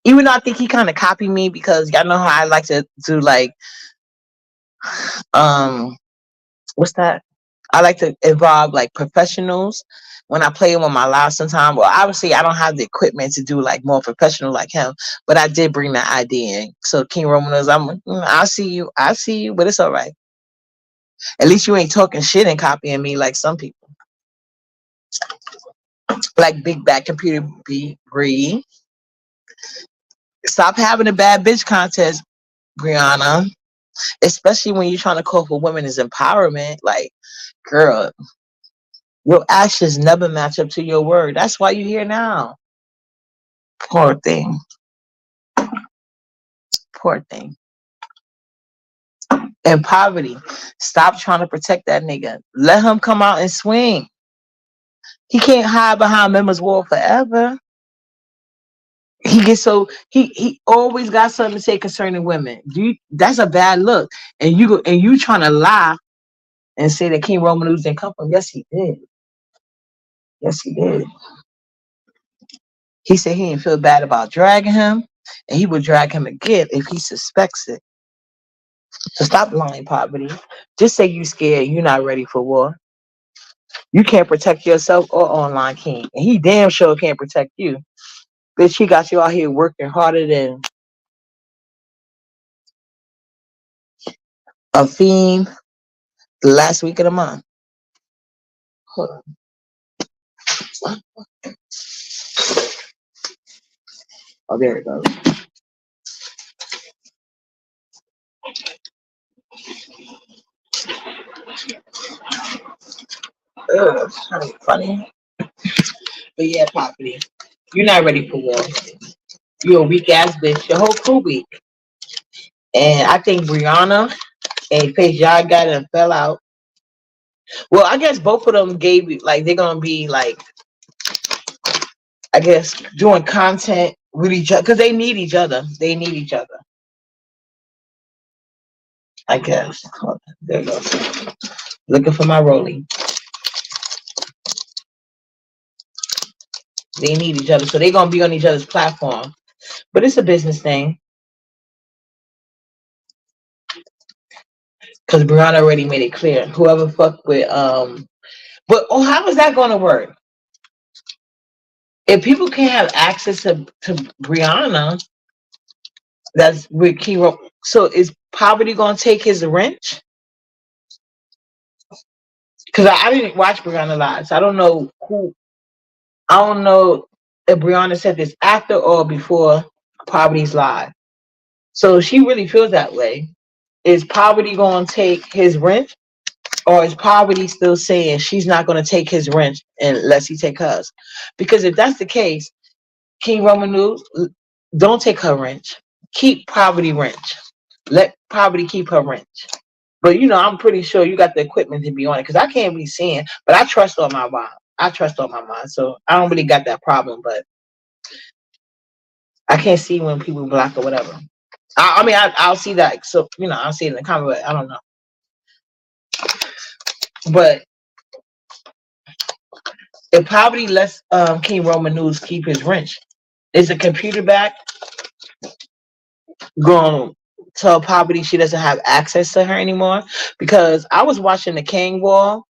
Even though I think he kind of copied me because y'all know how I like to do like um what's that? I like to involve like professionals when I play him on my live sometime. Well, obviously I don't have the equipment to do like more professional like him, but I did bring that idea in. So King Roman knows I see you, but it's all right. At least you ain't talking shit and copying me like some people. Like Big Back Computer B Bree. Stop having a bad bitch contest, Brianna. Especially when you're trying to call for women's empowerment. Like, girl, your actions never match up to your word. That's why you're here now. Poor thing. Poor thing. And poverty. Stop trying to protect that nigga. Let him come out and swing. He can't hide behind members wall forever. He gets so he always got something to say concerning women. That's a bad look. And you trying to lie and say that King Roman News didn't come from. Yes, he did. Yes, he did. He said he didn't feel bad about dragging him, and he would drag him again if he suspects it. So stop lying, poverty. Just say you scared. You're not ready for war. You can't protect yourself or online king. And he damn sure can't protect you. Bitch, he got you out here working harder than a fiend the last week of the month. Hold on. Oh, there it goes. Ugh, that's kind of funny. But yeah, Poppy, you're not ready for war. You're a weak ass bitch. Your whole crew weak. And I think Brianna and Faith y'all got it and fell out. Well, I guess both of them gave you like they're gonna be like I guess doing content with each other because they need each other. They need each other. I guess. Hold on. There you go. Looking for my rolling. They need each other, so they're gonna be on each other's platform. But it's a business thing because Brianna already made it clear. Whoever fucked with but how is that gonna work? If people can't have access to Brianna, that's with Kiro. So is Poverty gonna take his wrench? Because I didn't watch Brianna live, so I don't know who. I don't know if Brianna said this after or before Poverty's live. So she really feels that way. Is Poverty gonna take his wrench, or is Poverty still saying she's not gonna take his wrench unless he take hers? Because if that's the case, King Roman News, don't take her wrench. Keep Poverty wrench. Let Poverty keep her wrench. But I'm pretty sure you got the equipment to be on it because I can't be seeing. But I trust on my mom. I trust on my mom, so I don't really got that problem. But I can't see when people block or whatever. I mean, I'll see that. So I'll see it in the comment. But I don't know. But if Poverty lets King Roman News keep his wrench, is the computer back going to tell Poverty she doesn't have access to her anymore? Because I was watching the King Wall,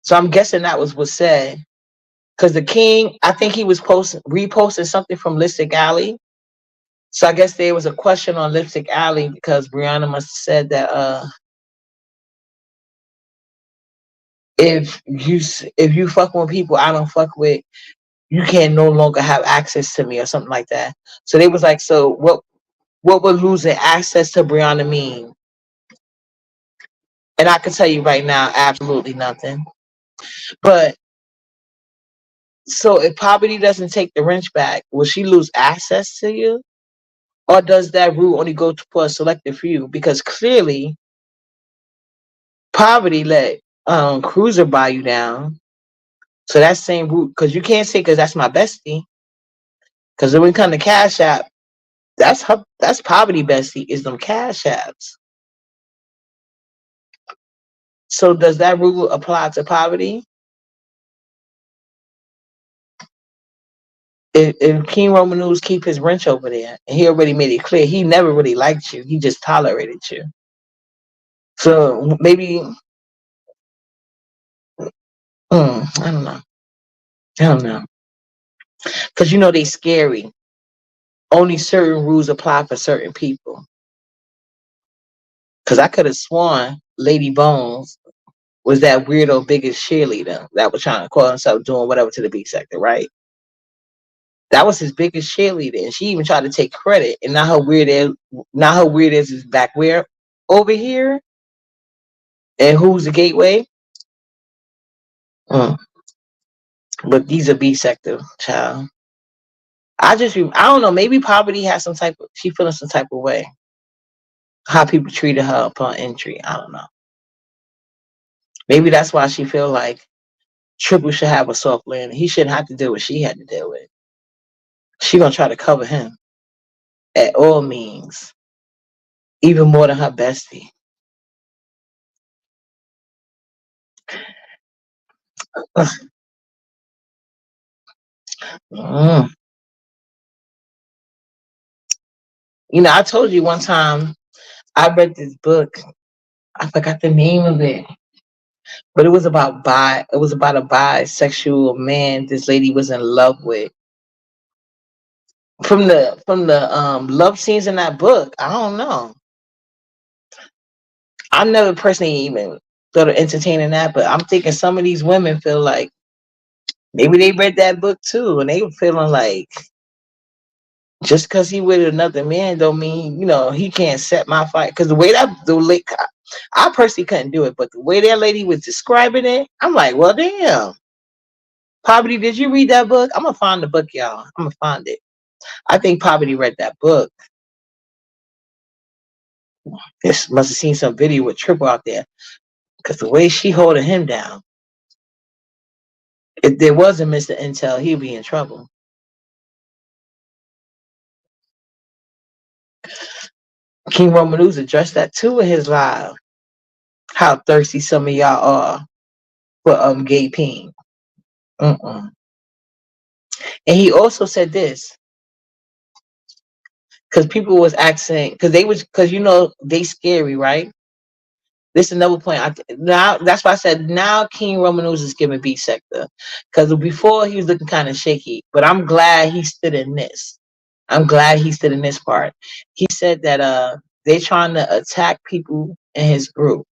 so I'm guessing that was said. Because the King, I think he was reposting something from Lipstick Alley. So I guess there was a question on Lipstick Alley because Brianna must have said that if you fuck with people I don't fuck with, you can no longer have access to me or something like that. So they was like, so what would losing access to Brianna mean? And I can tell you right now, absolutely nothing. But so if Poverty doesn't take the wrench back, will she lose access to you? Or does that rule only go for a selective few? Because clearly Poverty let Cruiser buy you down. So that same route, because you can't say because that's my bestie. Because when we come to Cash App, that's Poverty bestie is them Cash Apps. So does that rule apply to Poverty? If King Roman News keep his wrench over there, and he already made it clear he never really liked you, he just tolerated you. So maybe I don't know. I don't know. Because they scary. Only certain rules apply for certain people. Because I could have sworn Lady Bones was that weirdo biggest cheerleader that was trying to call himself doing whatever to the B sector, right? That was his biggest cheerleader, and she even tried to take credit. And now her weird is back where over here. And who's the gateway? Mm. But these are B sector, child. I don't know. Maybe Poverty has she feeling some type of way. How people treated her upon entry. I don't know. Maybe that's why she feel like Triple should have a soft landing. He shouldn't have to deal with what she had to deal with. She gonna try to cover him at all means, even more than her bestie. Mm. I told you one time I read this book. I forgot the name of it. But it was about a bisexual man this lady was in love with. From the love scenes in that book, I don't know. I never personally even thought of entertaining that, but I'm thinking some of these women feel like maybe they read that book too, and they were feeling like just because he with another man don't mean he can't set my fight. Because the way I personally couldn't do it, but the way that lady was describing it, I'm like, well, damn. Poverty, did you read that book? I'm gonna find the book, y'all. I'm gonna find it. I think Poverty read that book. This must have seen some video with Triple out there, because the way she holding him down, if there was a Mr. Intel, he'd be in trouble. King Romanus addressed that too in his live. How thirsty some of y'all are for gay peen. And he also said this, because people was asking, because they scary, right? This is another point. Now that's why I said now King Romanus is giving beat sector, because before he was looking kind of shaky. But I'm glad he stood in this. I'm glad he stood in this part. He said that they trying to attack people in his group,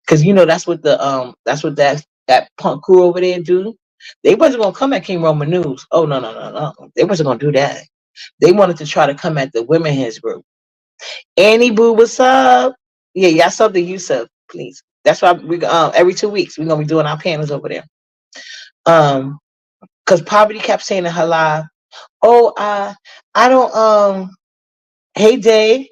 because that's what that punk crew over there do. They wasn't gonna come at King Romanus. Oh no. They wasn't gonna do that. They wanted to try to come at the women in his group. Annie Boo, what's up? Yeah, y'all sub to you sub, please. That's why we every 2 weeks we're gonna be doing our panels over there. Because Poverty kept saying in her live, "Oh, I don't hey Dave,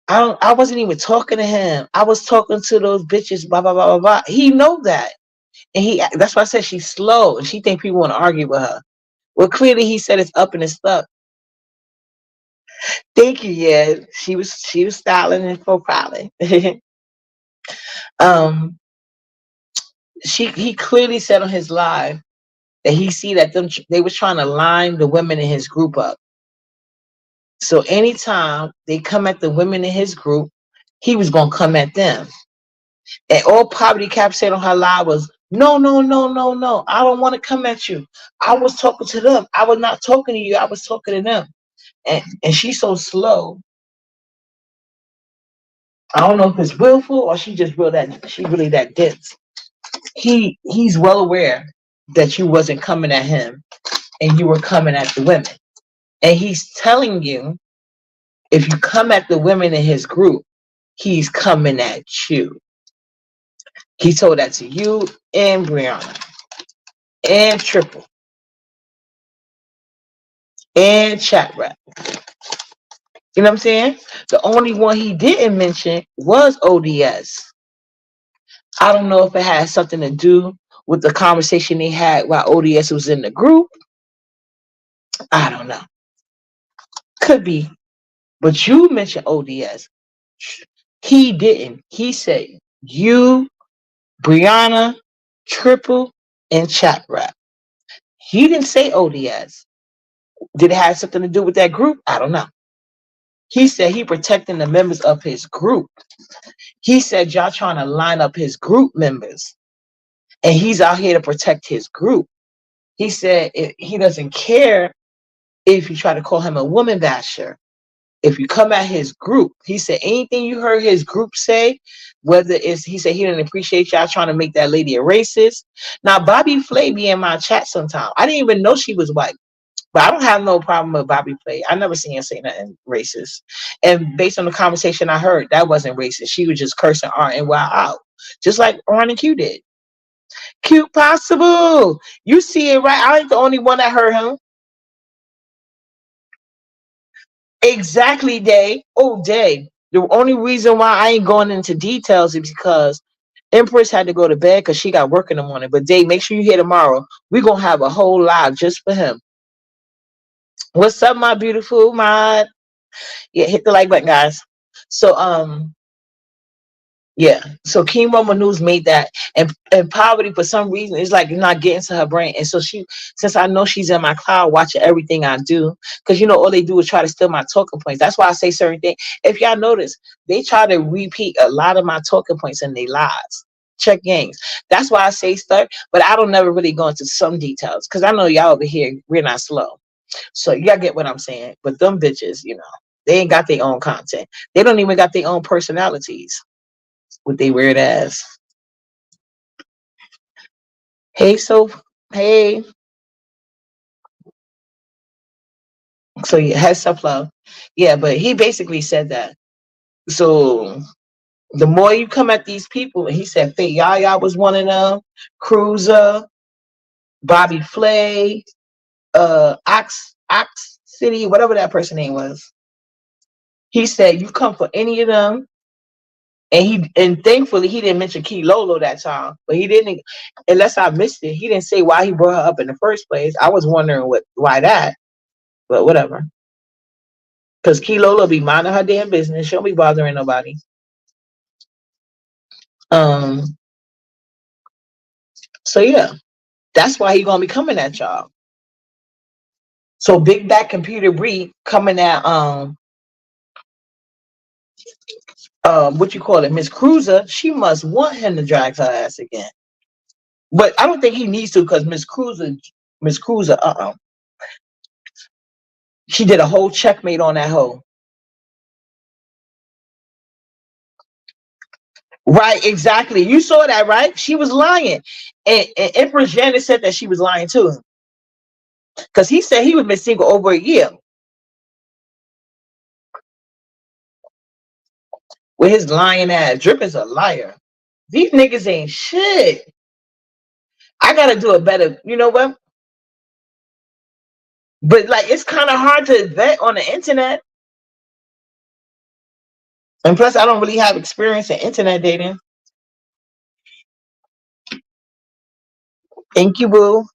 I wasn't even talking to him. I was talking to those bitches, blah blah blah blah blah." He know that, and that's why I said she's slow and she think people want to argue with her. Well, clearly he said it's up and it's stuck. Thank you. Yeah, she was styling and profiling. um. He clearly said on his live that he see that they was trying to line the women in his group up. So anytime they come at the women in his group, he was gonna come at them. And all Poverty kept said on her live was, "No, no, no, no, no. I don't want to come at you. I was talking to them. I was not talking to you. I was talking to them." And she's so slow. I don't know if it's willful or she really that dense. He's well aware that you wasn't coming at him and you were coming at the women. And he's telling you, if you come at the women in his group, he's coming at you. He told that to you and Brianna and Triple and Chat Rap. You know what I'm saying? The only one he didn't mention was ODS. I don't know if it had something to do with the conversation they had while ODS was in the group. I don't know. Could be. But you mentioned ODS. He didn't. He said you, Brianna, Triple, and Chat Rap. He didn't say ODS. Did it have something to do with that group? I don't know. He said he protecting the members of his group. He said y'all trying to line up his group members. And he's out here to protect his group. He said he doesn't care if you try to call him a woman basher. If you come at his group, he said anything you heard his group say, whether it's, he said he didn't appreciate y'all trying to make that lady a racist. Now, Bobby Flay be in my chat sometime. I didn't even know she was white, but I don't have no problem with Bobby Flay. I never seen her say nothing racist. And based on the conversation I heard, that wasn't racist. She was just cursing R and Y out, just like Ron and Q did. Cute Possible. You see it, right? I ain't the only one that heard him. Exactly, Day. Oh, Day. The only reason why I ain't going into details is because Empress had to go to bed because she got work in the morning. But Day, make sure you hear tomorrow. We're going to have a whole live just for him. What's up, my beautiful mod? Yeah, hit the like button, guys. So, yeah. So King Roman News made that, and Poverty for some reason is like not getting to her brain. And so since I know she's in my cloud watching everything I do, because all they do is try to steal my talking points. That's why I say certain things. If y'all notice, they try to repeat a lot of my talking points in their lives. check games. That's why I say start, but I don't never really go into some details because I know y'all over here, we're not slow. So y'all get what I'm saying. But them bitches, they ain't got their own content. They don't even got their own personalities with their weird ass. Hey, so hey, so yeah, has self love. Yeah, but he basically said that. So the more you come at these people, and he said Faye Yaya was one of them, Cruiser, Bobby Flay, Ox City, whatever that person name was. He said you come for any of them, and thankfully he didn't mention Key Lolo that time, but he didn't, unless I missed it. He didn't say why he brought her up in the first place. I was wondering why that, but whatever. Because Key Lolo be minding her damn business. She'll be bothering nobody. Um. So yeah, that's why he gonna be coming at y'all. So Big Back Computer Bree coming at what you call it, Miss Cruiser. She must want him to drag her ass again. But I don't think he needs to because Miss Cruiser, she did a whole checkmate on that hoe. Right, exactly. You saw that, right? She was lying. And Empress Janet said that she was lying too. Because he said he was been single over a year. With his lying ass. Drip is a liar. These niggas ain't shit. I gotta do a better, you know what? But like it's kind of hard to vet on the internet. And plus I don't really have experience in internet dating. Thank you, boo.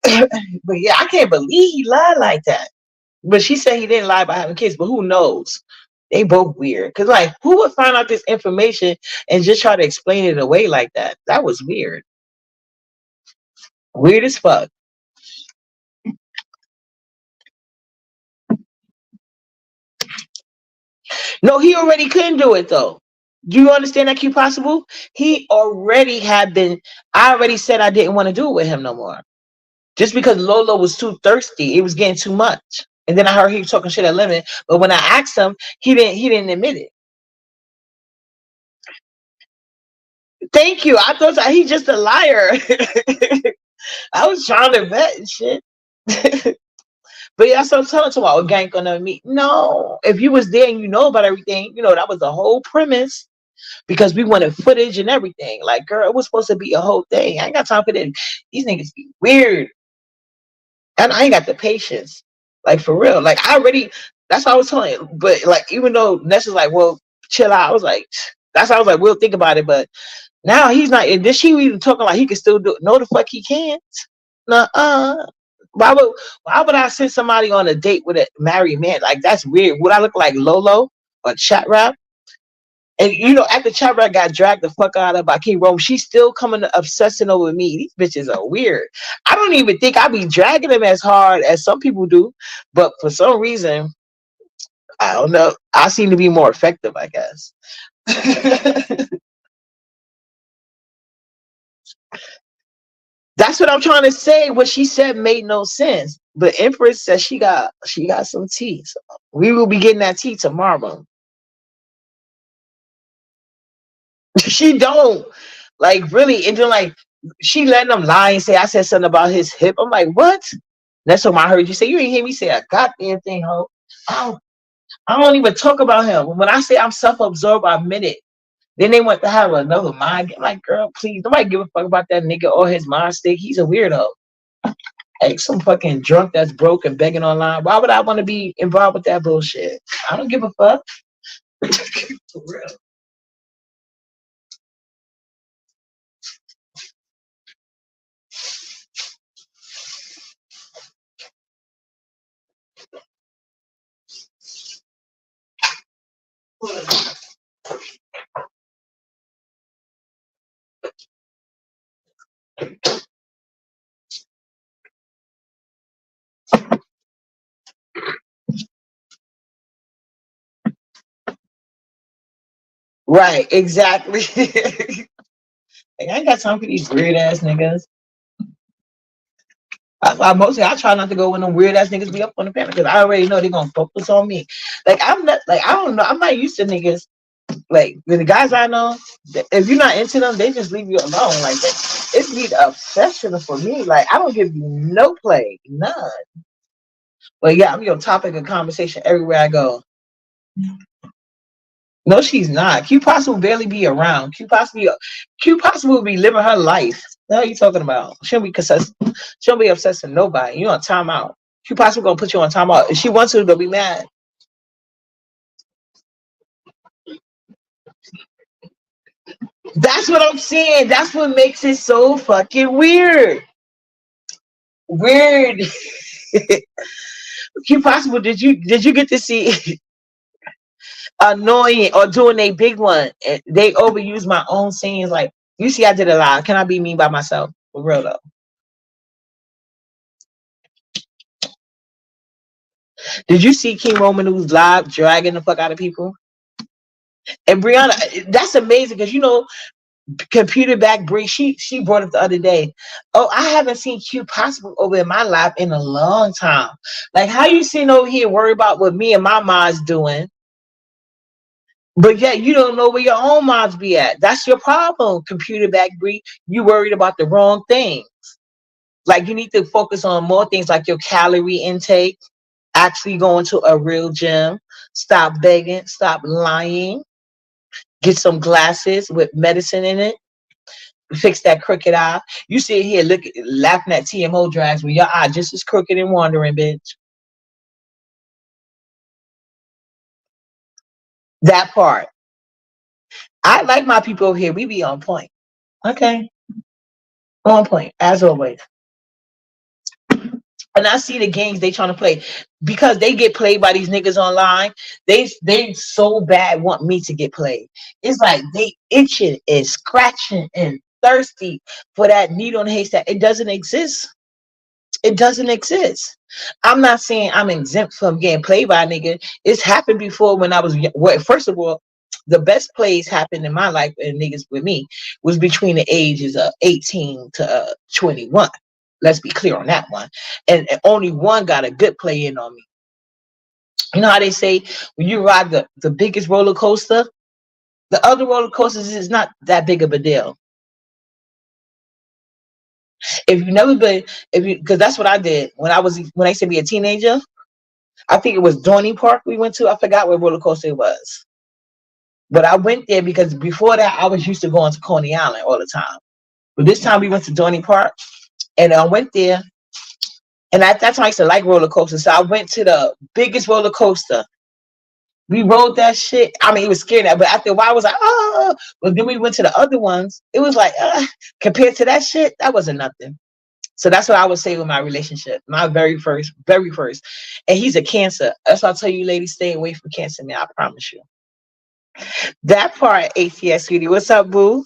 But yeah, I can't believe he lied like that. But she said he didn't lie about having kids, but who knows? They both weird. Cause like who would find out this information and just try to explain it away like that? That was weird. Weird as fuck. No, he already couldn't do it though. Do you understand that Q possible? He already had been. I already said I didn't want to do it with him no more. Just because Lolo was too thirsty, it was getting too much. And then I heard he was talking shit at Lemon, but when I asked him, he didn't admit it. Thank you. I thought that he's just a liar. I was trying to vet and shit. But yeah, so I'm telling you, oh, gang gonna meet. No, if you was there and you know about everything, that was the whole premise because we wanted footage and everything. Like, girl, it was supposed to be a whole thing. I ain't got time for that. These niggas be weird. And I ain't got the patience. Like for real. Like I already that's what I was telling you. But like even though Ness is like, well, chill out. I was like, that's why I was like, we'll think about it. But now he's not and this she even talking like he can still do it. No the fuck he can't. Nuh-uh. Why would I send somebody on a date with a married man? Like that's weird. Would I look like Lolo or Chat Rap? And after Chat Rap got dragged the fuck out of by King Rome, she's still coming to obsessing over me. These bitches are weird. I don't even think I be dragging them as hard as some people do, but for some reason, I don't know. I seem to be more effective, I guess. That's what I'm trying to say. What she said made no sense. But Empress says she got some tea. So we will be getting that tea tomorrow. She don't like really, and then like she letting them lie and say I said something about his hip. I'm like, what? That's what I heard you say. You ain't hear me say a goddamn thing, ho. I don't even talk about him. When I say I'm self-absorbed, I admit it. Then they want to have another mind. I'm like, girl, please, nobody give a fuck about that nigga or his mind state. He's a weirdo. Like some fucking drunk that's broke and begging online. Why would I want to be involved with that bullshit? I don't give a fuck. For real. Right, exactly. Like, I ain't got time for these weird ass niggas. That's why mostly I try not to go when them weird ass niggas be up on the panel because I already know they're gonna focus on me. Like I'm not like I don't know. I'm not used to niggas like with the guys I know. If you're not into them, they just leave you alone. Like it's be the obsession for me. Like I don't give you no play, none. But yeah, I'm your topic of conversation everywhere I go. No, she's not. Q Possible barely be around. Q Possible will be living her life. What are you talking about? She don't be obsessed. She don't be obsessed with nobody. You on timeout. Q Possible gonna put you on timeout. If she wants to, they'll be mad. That's what I'm saying. That's what makes it so fucking weird. Weird. Q Possible, did you get to see annoying or doing a big one? They overuse my own scenes. Like you see, I did a lot. Can I be me by myself? For real though. Did you see King Roman who's live dragging the fuck out of people? And Brianna, that's amazing because computer back Bree, she brought up the other day. Oh, I haven't seen Q Possible over in my life in a long time. Like how you sitting over here worried about what me and my mom's doing, but yet you don't know where your own moms be at. That's your problem, computer back Bree. You worried about the wrong thing. Like you need to focus on more things like your calorie intake, actually going to a real gym, stop begging, stop lying, get some glasses with medicine in it, fix that crooked eye. You sit here laughing at TMO drags with your eye just as crooked and wandering, bitch. That part. I like my people over here. We be on point. Okay. On point, as always. And I see the games they trying to play because they get played by these niggas online. They so bad want me to get played. It's like they itching and scratching and thirsty for that needle in the haystack. It doesn't exist. It doesn't exist. I'm not saying I'm exempt from getting played by a nigga. It's happened before when I was well, first of all, the best plays happened in my life and niggas with me was between the ages of 18 to 21. Let's be clear on that one. And only one got a good play in on me. You know how they say when you ride the biggest roller coaster, the other roller coasters is not that big of a deal. If you never been, if you because that's what I did when I used to be a teenager. I think it was Dorney Park we went to. I forgot what roller coaster it was. But I went there because before that I was used to going to Coney Island all the time. But this time we went to Dorney Park and I went there. And at that time I used to like roller coasters. So I went to the biggest roller coaster. We rode that shit. I mean, it was scary, but after a while, I was like, oh. But then we went to the other ones. It was like, compared to that shit, that wasn't nothing. So that's what I would say with my relationship. My very first, very first. And he's a Cancer. That's why I tell you, ladies, stay away from Cancer, man. I promise you. That part, ATS sweetie. What's up, boo?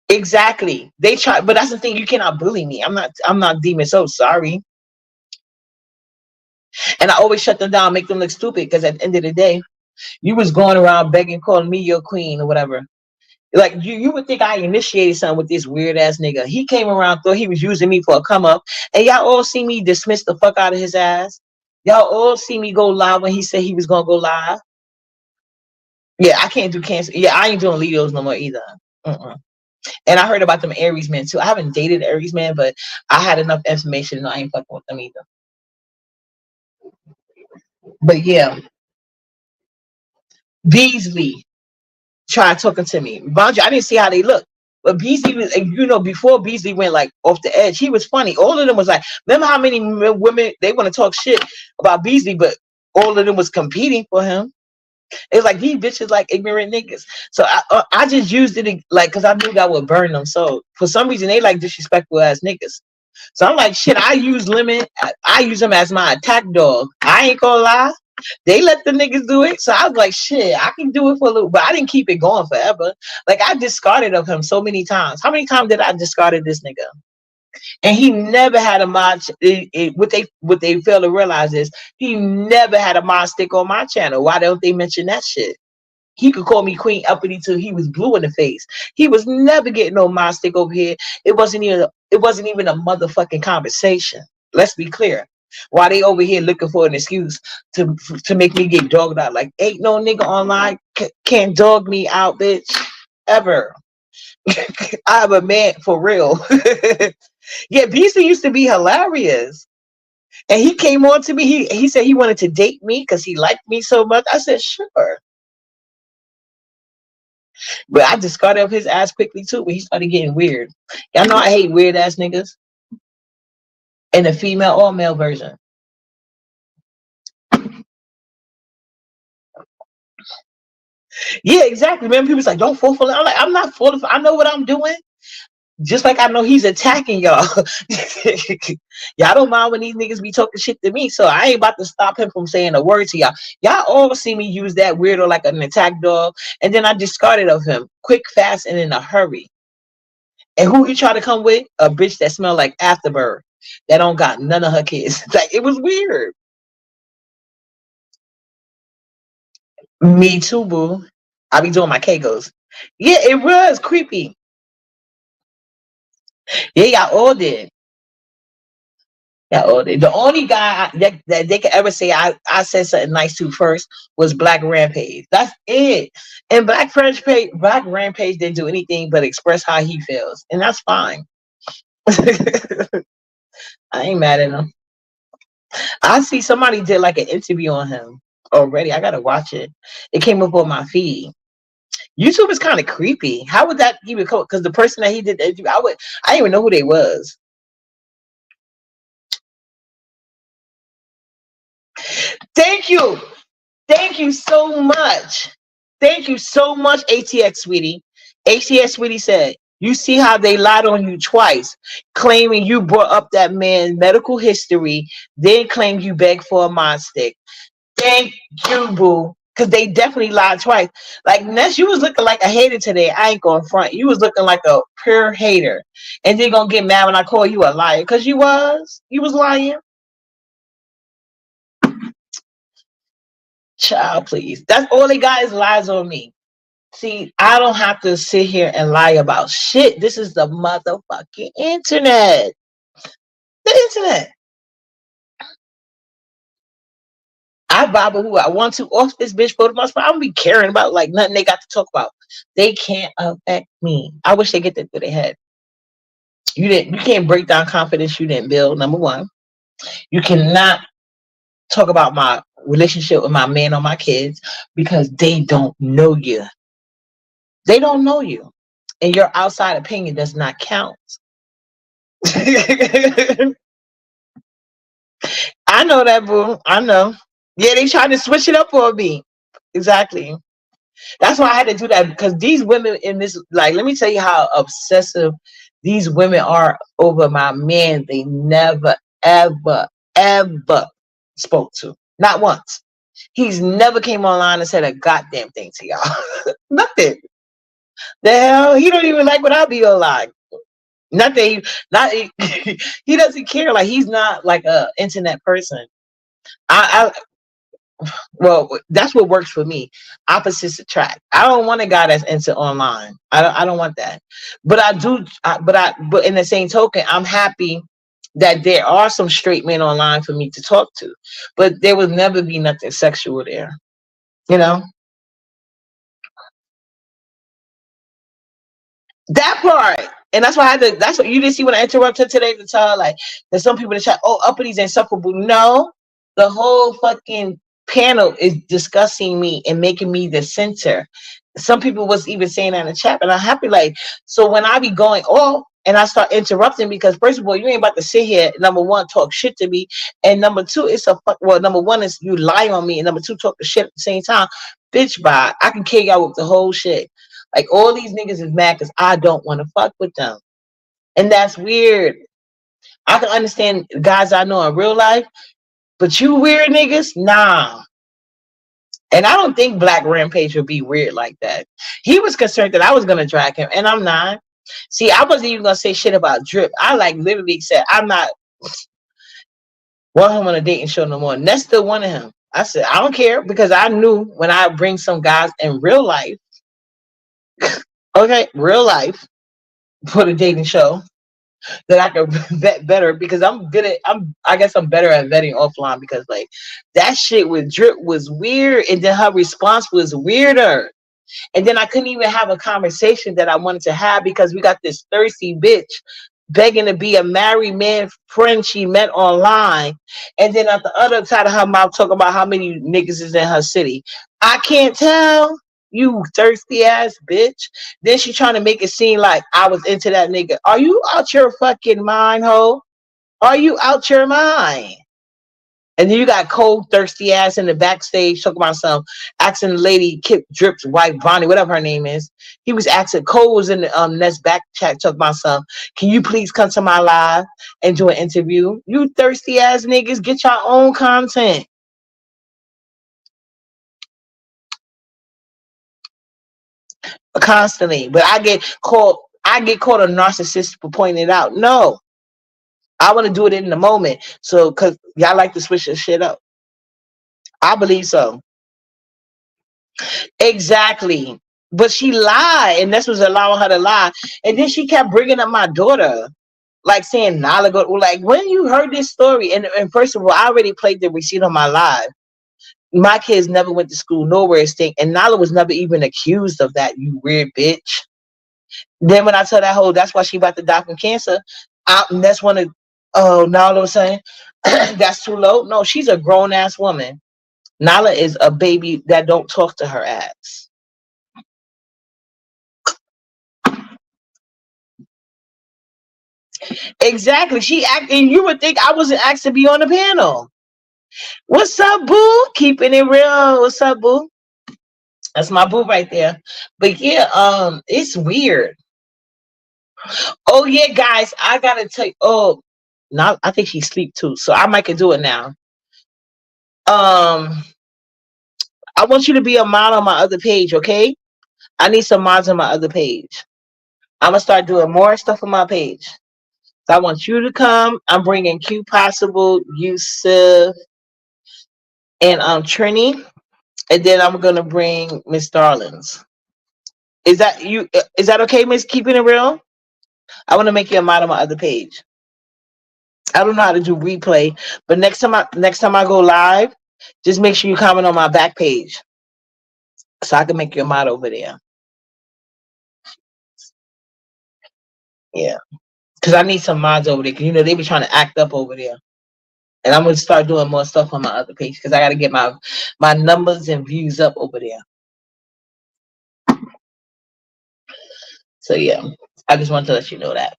Exactly. They try, but that's the thing. You cannot bully me. I'm not demon. So sorry. And I always shut them down, make them look stupid. Because at the end of the day, you was going around begging, calling me your queen or whatever. Like you would think I initiated something with this weird ass nigga. He came around, thought he was using me for a come up, and y'all all see me dismiss the fuck out of his ass. Y'all all see me go live when he said he was gonna go live. Yeah, I can't do Cancer. Yeah, I ain't doing Leos no more either. Mm-mm. And I heard about them Aries men too. I haven't dated Aries men, but I had enough information to know I ain't fucking with them either. But yeah, Beasley tried talking to me. Mind you, I didn't see how they look. But Beasley was, before Beasley went like off the edge, he was funny. All of them was like, remember how many women they want to talk shit about Beasley, but all of them was competing for him. It's like these bitches like ignorant niggas. So I just used it like because I knew that would burn them. So for some reason they like disrespectful ass niggas. So I'm like, shit, I use Lemon. I use him as my attack dog. I ain't gonna lie. They let the niggas do it. So I was like, shit, I can do it for a little, but I didn't keep it going forever. Like I discarded of him so many times. How many times did I discarded this nigga? And he never had a mod. What they fail to realize is he never had a mod stick on my channel. Why don't they mention that shit? He could call me Queen Uppity till he was blue in the face. He was never getting no mod stick over here. It wasn't even a motherfucking conversation. Let's be clear. Why they over here looking for an excuse to make me get dogged out? Like, ain't no nigga online can't dog me out, bitch, ever. I'm a man for real. Yeah, Beastie used to be hilarious. And he came on to me. He said he wanted to date me because he liked me so much. I said, sure. But I discarded up his ass quickly too when he started getting weird. Y'all know I hate weird ass niggas. In the female or male version. Yeah, exactly. Remember, people's like, don't fall for it. I'm like, I'm not falling for it. I know what I'm doing. Just like I know he's attacking y'all. Y'all don't mind when these niggas be talking shit to me, so I ain't about to stop him from saying a word to y'all. Y'all all see me use that weirdo like an attack dog, and then I discarded of him quick, fast, and in a hurry. And who he try to come with? A bitch that smell like afterbird that don't got none of her kids. Like, it was weird. Me too, boo. I be doing my Kegos. Yeah, it was creepy. Yeah, y'all all did. Yeah, all did. The only guy that they could ever say I said something nice to first was Black Rampage. That's it. And Black Rampage didn't do anything but express how he feels, and that's fine. I ain't mad at him. I see somebody did like an interview on him already. I gotta watch it. It came up on my feed. YouTube is kind of creepy. How would that even come? Because the person that he did the interview, I didn't even know who they was. Thank you. Thank you so much. Thank you so much, ATX Sweetie. ATX Sweetie said, you see how they lied on you twice, claiming you brought up that man's medical history, then claim you begged for a mod stick. Thank you, boo. Because they definitely lied twice. Like, Ness, you was looking like a hater today. I ain't going front. You was looking like a pure hater. And then gonna get mad when I call you a liar. Because you was. You was lying. Child, please. That's all they got is lies on me. See, I don't have to sit here and lie about shit. This is the motherfucking internet. The internet. I vibe with who I want to off this bitch for the most part. I don't be caring about like nothing they got to talk about. They can't affect me. I wish they get that through their head. You can't break down confidence you didn't build, number one. You cannot talk about my relationship with my man or my kids because they don't know you. They don't know you. And your outside opinion does not count. I know that, boo. I know. Yeah, they trying to switch it up for me. Exactly. That's why I had to do that because these women in this, like, let me tell you how obsessive these women are over my man. They never, ever, ever spoke to. Not once. He's never came online and said a goddamn thing to y'all. Nothing. The hell, he don't even like what I be online. Nothing. Not he doesn't care. Like, he's not like a internet person. I well, that's what works for me. Opposites attract. I don't want a guy that's into online. I don't want that. But I do. But in the same token, I'm happy that there are some straight men online for me to talk to. But there will never be nothing sexual there. You know that part. And that's why I had to. That's what you didn't see when I interrupted today to tell her, like, there's some people in the chat. Oh, Uppity insufferable. No, the whole fucking panel is discussing me and making me the center. Some people was even saying that in the chat, and I'm happy. Like, so when I be going off and I start interrupting, because first of all, you ain't about to sit here. Number one, talk shit to me, and number two, it's a fuck. Well, number one is you lie on me, and number two, talk the shit at the same time. Bitch, bye. I can kill y'all with the whole shit. Like, all these niggas is mad because I don't want to fuck with them, and that's weird. I can understand guys I know in real life, but you weird niggas, nah. And I don't think Black Rampage would be weird like that. He was concerned that I was gonna drag him, and I'm not. See, I wasn't even gonna say shit about Drip. I like literally said I'm not want him on a dating show no more. And that's still one of him. I said I don't care because I knew when I bring some guys in real life, okay, real life, for the dating show, that I could vet better because I'm good at I guess I'm better at vetting offline because like that shit with Drip was weird and then her response was weirder. And then I couldn't even have a conversation that I wanted to have because we got this thirsty bitch begging to be a married man friend she met online. And then at the other side of her mouth talking about how many niggas is in her city. I can't tell. You thirsty ass bitch. Then she trying to make it seem like I was into that nigga. Are you out your fucking mind, ho? Are you out your mind? And then you got cold, thirsty ass in the backstage talking about some asking the lady Kip Drip's wife, Bonnie, whatever her name is. He was asking, Cole was in the next back chat talking about some, can you please come to my live and do an interview? You thirsty ass niggas, get your own content. Constantly. But I get caught a narcissist for pointing it out. No. I want to do it in the moment. So cause y'all like to switch your shit up. I believe so. Exactly. But she lied, and this was allowing her to lie. And then she kept bringing up my daughter, like saying Nala go. Like when you heard this story, and first of all, I already played the receipt on my live. My kids never went to school, nowhere stink, and Nala was never even accused of that. You weird bitch. Then when I tell that whole, that's why she about to die from cancer. And that's one of now all of a sudden that's too low. No, she's a grown ass woman. Nala is a baby that don't talk to her ass. Exactly. She act, and you would think I wasn't asked to be on the panel. What's up, boo? Keeping it real. What's up, boo? That's my boo right there. But yeah, it's weird. Oh yeah, guys, I gotta tell you. Oh, now I think she sleep too, so I might can do it now. Um, I want you to be a mod on my other page, okay? I need some mods on my other page. I'm gonna start doing more stuff on my page. So I want you to come. I'm bringing Q Possible, Yusuf, and Trini. And then I'm gonna bring Miss Darlings. Is that you? Is that okay, Miss Keeping It Real? I want to make you a mod on my other page. I don't know how to do replay, but next time I go live, just make sure you comment on my back page so I can make you a mod over there. Yeah, because I need some mods over there. Because they be trying to act up over there, and I'm gonna start doing more stuff on my other page because I got to get my numbers and views up over there. So yeah, I just wanted to let you know that.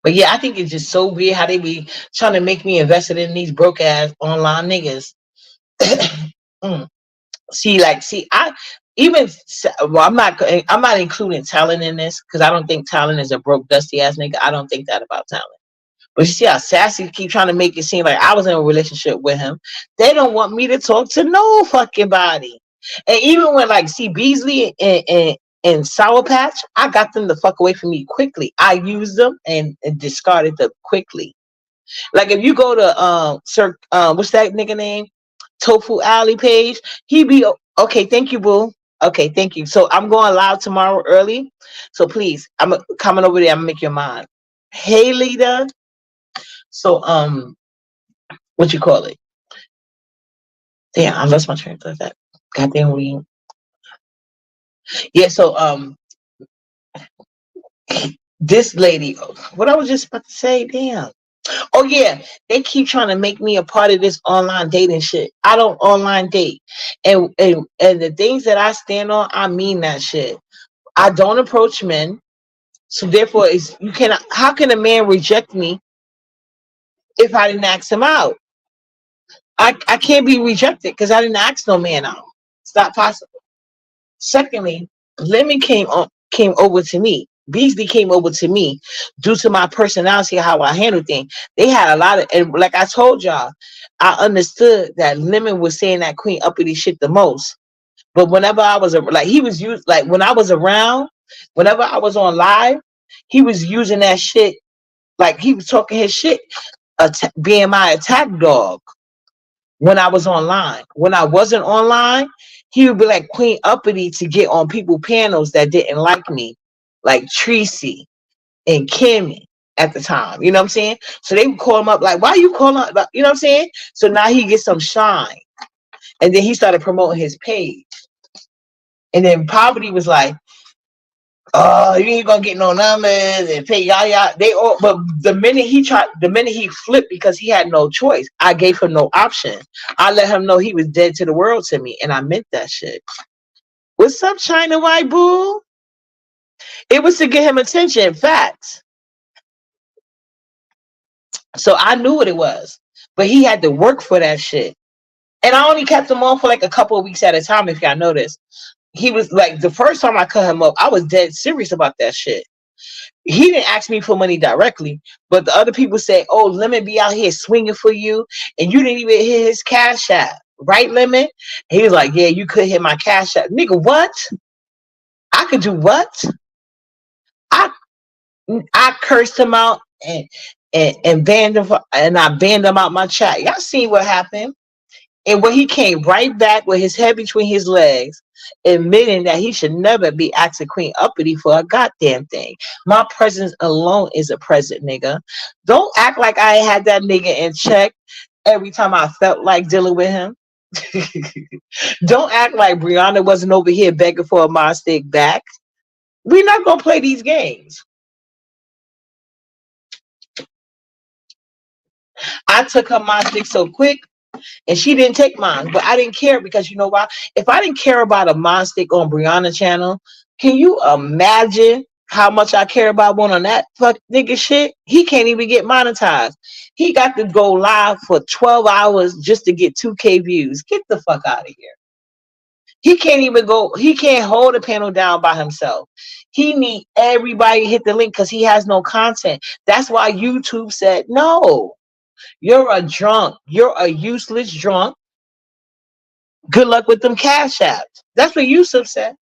But yeah, I think it's just so weird how they be trying to make me invested in these broke ass online niggas. Mm. I even well, I'm not including talent in this because I don't think talent is a broke dusty ass nigga. I don't think that about talent. But you see how sassy keep trying to make it seem like I was in a relationship with him. They don't want me to talk to no fucking body. And even when like see Beasley and Sour Patch, I got them the fuck away from me quickly. I used them and discarded them quickly. Like if you go to Sir what's that nigga name? Tofu Alley page, he be okay, thank you, boo. Okay, thank you. So I'm going live tomorrow early. So please, I'm coming over there, I'm gonna make your mind. Hey leader. So what you call it? Damn, I lost my train of thought. Goddamn we. Yeah, so this lady, what I was just about to say, damn. Oh yeah, they keep trying to make me a part of this online dating shit. I don't online date, and the things that I stand on, I mean that shit. I don't approach men, so therefore, it's you cannot. How can a man reject me if I didn't ask him out? I can't be rejected because I didn't ask no man out. It's not possible. Secondly, Lemon came over to me. Beasley came over to me due to my personality, how I handle things. They had a lot of, and like I told y'all, I understood that Lemon was saying that Queen uppity shit the most. But whenever I was like, he was used like when I was around, Whenever I was on live, he was using that shit. Like he was talking his shit, being my attack dog when I was online. When I wasn't online, he would be like Queen Uppity to get on people panels that didn't like me, like Tracy and Kimmy at the time. You know what I'm saying? So they would call him up like, why you calling up? You know what I'm saying? So now he gets some shine. And then he started promoting his page. And then Poverty was like, oh, you ain't gonna get no numbers and pay y'all. They all, but the minute he flipped because he had no choice, I gave him no option. I let him know he was dead to the world to me, and I meant that shit. What's up, China White Boo? It was to get him attention. Facts. So I knew what it was, but he had to work for that shit. And I only kept him on for like a couple of weeks at a time. If y'all noticed, he was like the first time I cut him up, I was dead serious about that shit. He didn't ask me for money directly, but the other people say, "Oh, Lemon be out here swinging for you, and you didn't even hit his cash app, right, Lemon?" He was like, "Yeah, you could hit my cash app, nigga. What? I could do what? I I cursed him out and banned him, and I banned him out my chat. Y'all seen what happened? And when he came right back with his head between his legs, admitting that he should never be asking Queen Uppity for a goddamn thing. My presence alone is a present, nigga. Don't act like I had that nigga in check every time I felt like dealing with him. Don't act like Brianna wasn't over here begging for a mod stick back. We're not gonna play these games. I took her mod stick so quick. And she didn't take mine, but I didn't care because you know why? If I didn't care about a mod stick on Brianna channel, can you imagine how much I care about one on that fuck nigga shit? He can't even get monetized. He got to go live for 12 hours just to get 2K views. Get the fuck out of here. He can't even go, he can't hold a panel down by himself. He need everybody to hit the link because he has no content. That's why YouTube said, no, you're a drunk. You're a useless drunk. Good luck with them cash apps. That's what Yusuf said.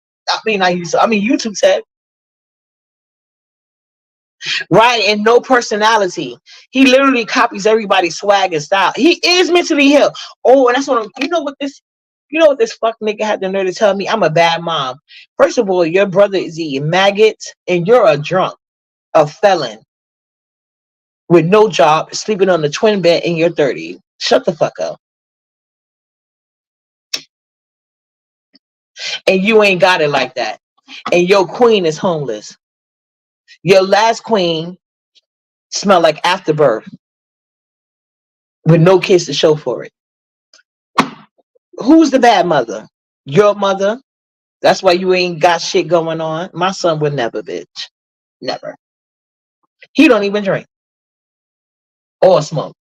YouTube said. Right, and no personality. He literally copies everybody's swag and style. He is mentally ill. Oh, and that's what you know what this fuck nigga had the nerve to tell me? I'm a bad mom. First of all, your brother is eating maggots, and you're a drunk, a felon, with no job, sleeping on the twin bed in your 30s. Shut the fuck up. And you ain't got it like that. And your queen is homeless. Your last queen smelled like afterbirth with no kids to show for it. Who's the bad mother? Your mother. That's why you ain't got shit going on. My son would never, bitch. Never. He don't even drink or smoke.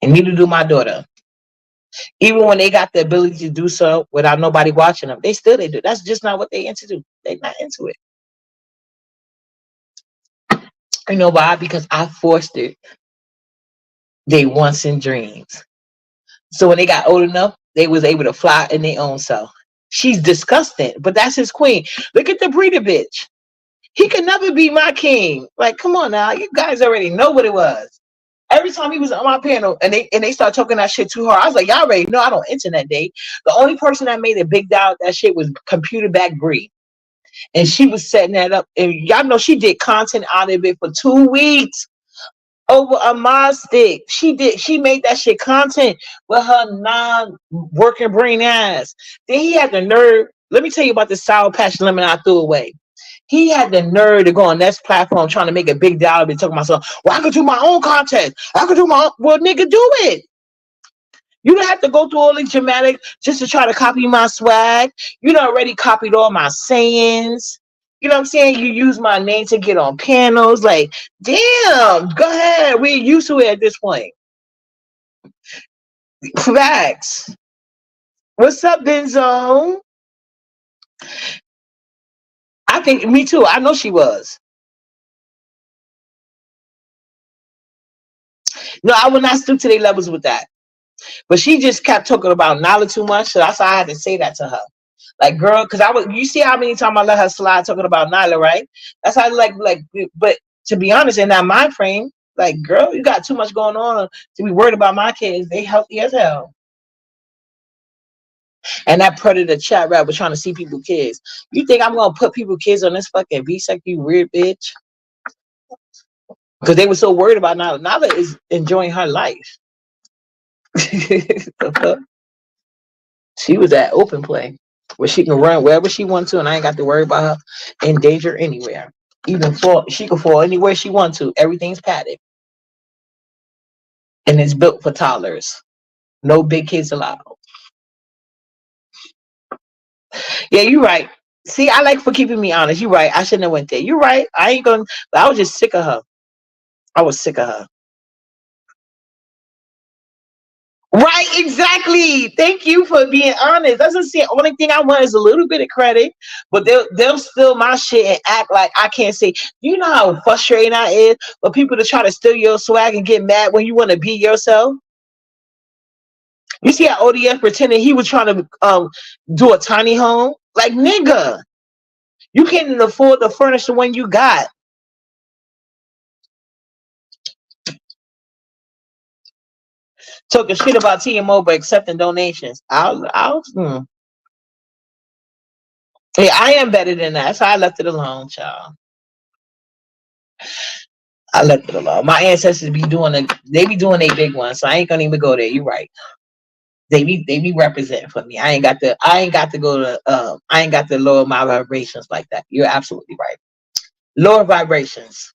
And neither do my daughter. Even when they got the ability to do so without nobody watching them, they do. That's just not what they into do. They not into it. You know why? Because I forced it. They wants and dreams. So when they got old enough, they was able to fly in their own self. She's disgusting, but that's his queen. Look at the breeder bitch. He could never be my king. Like, come on now. You guys already know what it was. Every time he was on my panel and they start talking that shit to her, I was like, y'all already know I don't internet date. The only person that made a big doubt that shit was computer back Bree. And she was setting that up. And y'all know she did content out of it for 2 weeks over a mod stick. She made that shit content with her non-working brain ass. Then he had the nerve. Let me tell you about the Sour Patch Lemon I threw away. He had the nerve to go on this platform trying to make a big dollar and talking about myself. Well, I could do my own content. I could do my own. Well, nigga, do it. You don't have to go through all these dramatic just to try to copy my swag. You done already copied all my sayings. You know what I'm saying? You use my name to get on panels. Like, damn, go ahead. We're used to it at this point. Facts. What's up, Benzo? I think me too. I know she was. No, I would not stoop to their levels with that. But she just kept talking about Nala too much, so that's why I had to say that to her. Like, girl, because you see how many times I let her slide talking about Nyla, right? That's how, but to be honest, in that mind frame, like, girl, you got too much going on to be worried about my kids. They healthy as hell. And that predator chat rap was trying to see people kids. You think I'm gonna put people kids on this fucking VSEC, you weird bitch? Because they were so worried about Nyla. Nyla is enjoying her life. She was at open play where she can run wherever she wants to, and I ain't got to worry about her in danger anywhere. Even fall, she can fall anywhere she wants to. Everything's padded, and it's built for toddlers. No big kids allowed. Yeah, you're right. See, I like for keeping me honest. You're right. I shouldn't have went there. You're right. I ain't gonna. But I was just sick of her. I was sick of her. Right, exactly. Thank you for being honest. That's the only thing I want is a little bit of credit, but they'll steal my shit and act like I can't say. You know how frustrating that is for people to try to steal your swag and get mad when you want to be yourself. You see how ODS pretended he was trying to do a tiny home? Like, nigga, you can't even afford to furnish the one you got. Talking shit about TMO but accepting donations. Yeah, I am better than that. So I left it alone, child. I left it alone. My ancestors be doing they be doing a big one, so I ain't gonna even go there. You're right. They be representing for me. I ain't got to go to I ain't got to lower my vibrations like that. You're absolutely right. Lower vibrations.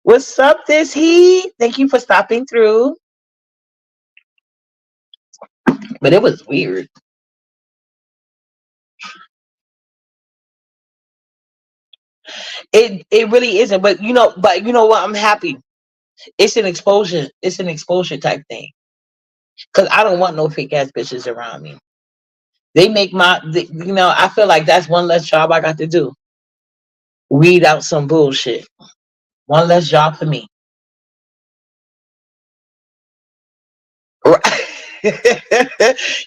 What's up, this he? Thank you for stopping through. But it was weird. It really isn't. But you know what? I'm happy. It's an exposure. It's an exposure type thing. Cause I don't want no fake ass bitches around me. They make I feel like that's one less job I got to do. Weed out some bullshit. One less job for me. Right.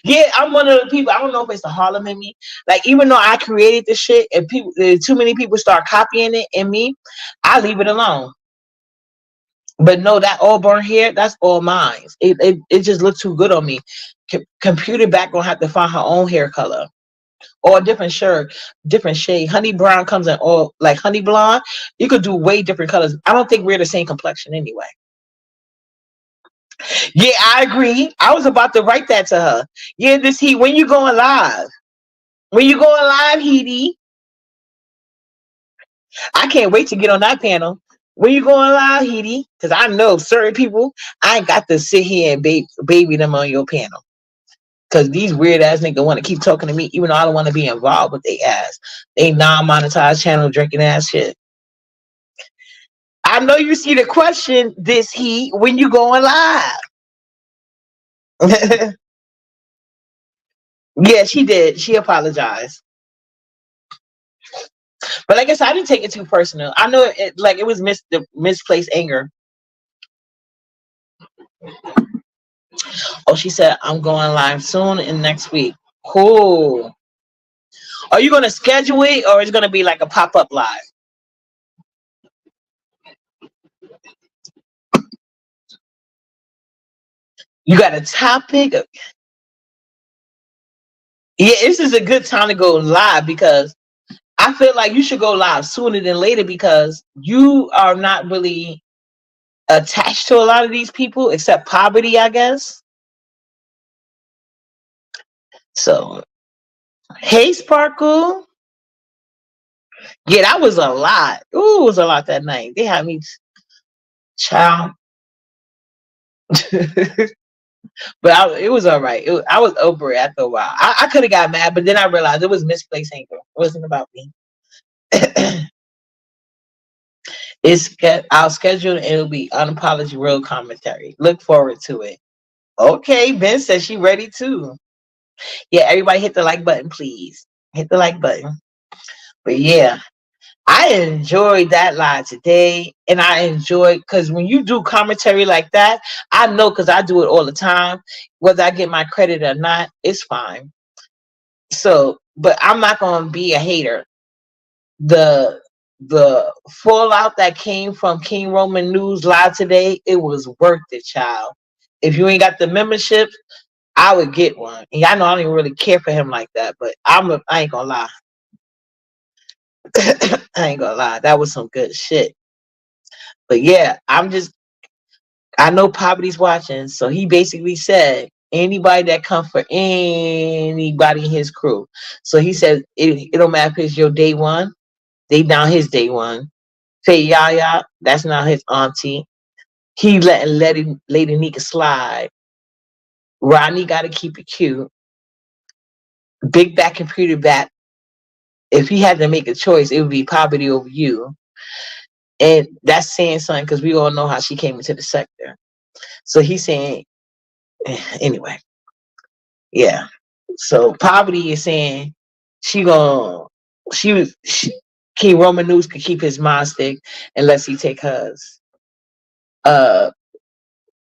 Yeah, I'm one of the people. I don't know if it's the Harlem in me. Like, even though I created this shit and too many people start copying it in me, I leave it alone. But no, that auburn hair, that's all mine. It just looks too good on me. Computer back gonna have to find her own hair color or a different shirt, different shade. Honey brown comes in all like honey blonde. You could do way different colors. I don't think we're the same complexion anyway. Yeah, I agree. I was about to write that to her. Yeah, this heat. When you going live? When you going live, Heaty? I can't wait to get on that panel. When you going live, Heaty? Because I know certain people, I ain't got to sit here and baby them on your panel. Because these weird ass niggas want to keep talking to me, even though I don't want to be involved with they ass. They non-monetized channel drinking ass shit. I know you see the question, this heat, when you going live? Yeah, she did. She apologized. But like I said, I didn't take it too personal. I know it was misplaced anger. Oh, she said, I'm going live soon and next week. Cool. Are you going to schedule it or is it going to be like a pop-up live? You got a topic? Yeah, this is a good time to go live because I feel like you should go live sooner than later because you are not really attached to a lot of these people except poverty, I guess. So, hey, Sparkle. Yeah, that was a lot. Ooh, it was a lot that night. They had me, child. But it was all right. I was over it after a while. I could have got mad, but then I realized it was misplaced anger. It wasn't about me. I'll schedule and it'll be unapologetic real commentary. Look forward to it. Okay, Ben says she ready too. Yeah, everybody hit the like button, please. Hit the like button. But yeah, I enjoyed that live today. And I enjoyed because when you do commentary like that, I know because I do it all the time. Whether I get my credit or not, it's fine. So but I'm not gonna be a hater. The the fallout that came from King Roman News Live today, it was worth it, child. If you ain't got the membership, I would get one. And I know I don't even really care for him like that, but I ain't gonna lie. I ain't gonna lie. That was some good shit. But yeah, I know Poverty's watching, so he basically said anybody that come for anybody in his crew. So he said it don't matter if it's your day one, they down his day one. Say Yaya, that's not his auntie. He letting Lady Nika slide. Rodney got to keep it cute. Big back computer back. If he had to make a choice, it would be Poverty over you. And that's saying something because we all know how she came into the sector. So he's saying, anyway, yeah. So Poverty is saying she gonna King Roman News could keep his mind stick unless he take hers.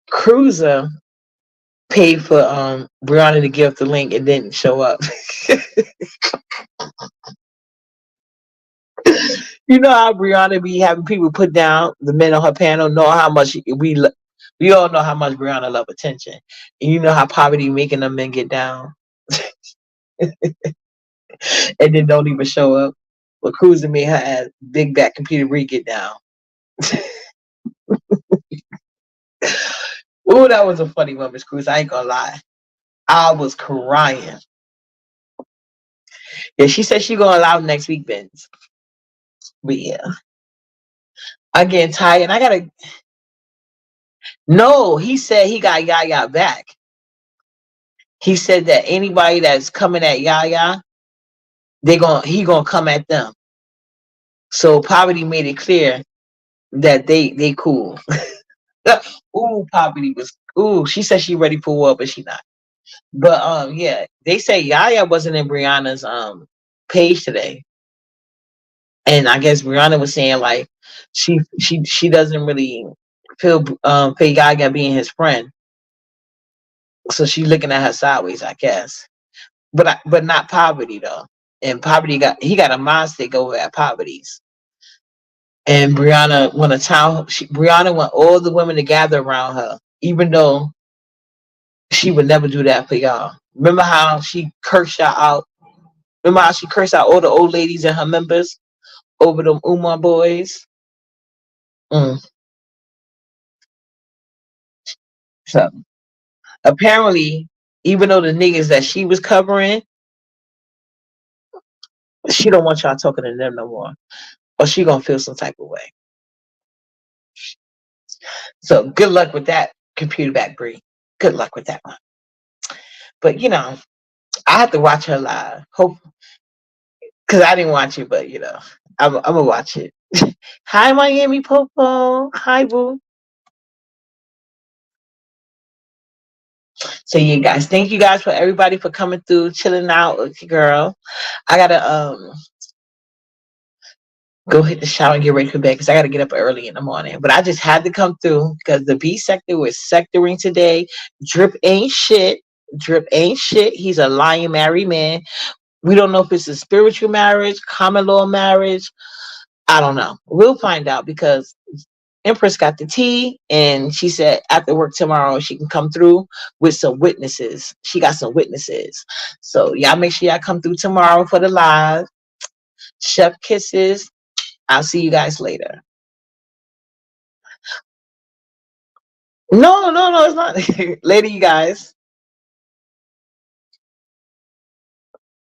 Cruiser paid for Brianna to give the link and didn't show up. You know how Brianna be having people put down the men on her panel. Know how much we all know how much Brianna love attention, and you know how Poverty making them men get down, and then don't even show up. But Cruiser made her ass big back computer Bree get down. Ooh, that was a funny one, Miss Cruz. I ain't gonna lie, I was crying. Yeah, she said she gonna allow next week, Benz. But yeah, I'm getting tired, and I gotta. No, he said he got Yaya back. He said that anybody that's coming at Yaya, he gonna come at them. So Poverty made it clear that they cool. Ooh, Poverty was she said she ready for war, but she not. But yeah, they say Yaya wasn't in Brianna's page today. And I guess Brianna was saying like she doesn't really feel Yaya being his friend. So she's looking at her sideways, I guess. But not Poverty though. And Poverty got a mind stick over at Poverty's. And Brianna Brianna want all the women to gather around her, even though she would never do that for y'all. Remember how she cursed y'all out? Remember how she cursed out all the old ladies and her members over them Umar boys? Mm. So apparently, even though the niggas that she was covering, she don't want y'all talking to them no more. Or she gonna feel some type of way. So good luck with that, computer back Bree. Good luck with that one. But I have to watch her live. Hope because I didn't watch it, but I'm gonna watch it. Hi, Miami Popo. Hi, boo. So yeah, guys, thank you guys for everybody for coming through, chilling out with your girl. I gotta go hit the shower and get ready for bed because I gotta get up early in the morning. But I just had to come through because the B sector was sectoring today. Drip ain't shit. Drip ain't shit. He's a lying married man. We don't know if it's a spiritual marriage, common law marriage. I don't know. We'll find out because Empress got the tea and she said after work tomorrow she can come through with some witnesses. She got some witnesses. So y'all make sure y'all come through tomorrow for the live. Chef kisses. I'll see you guys later. No, it's not. Later, you guys.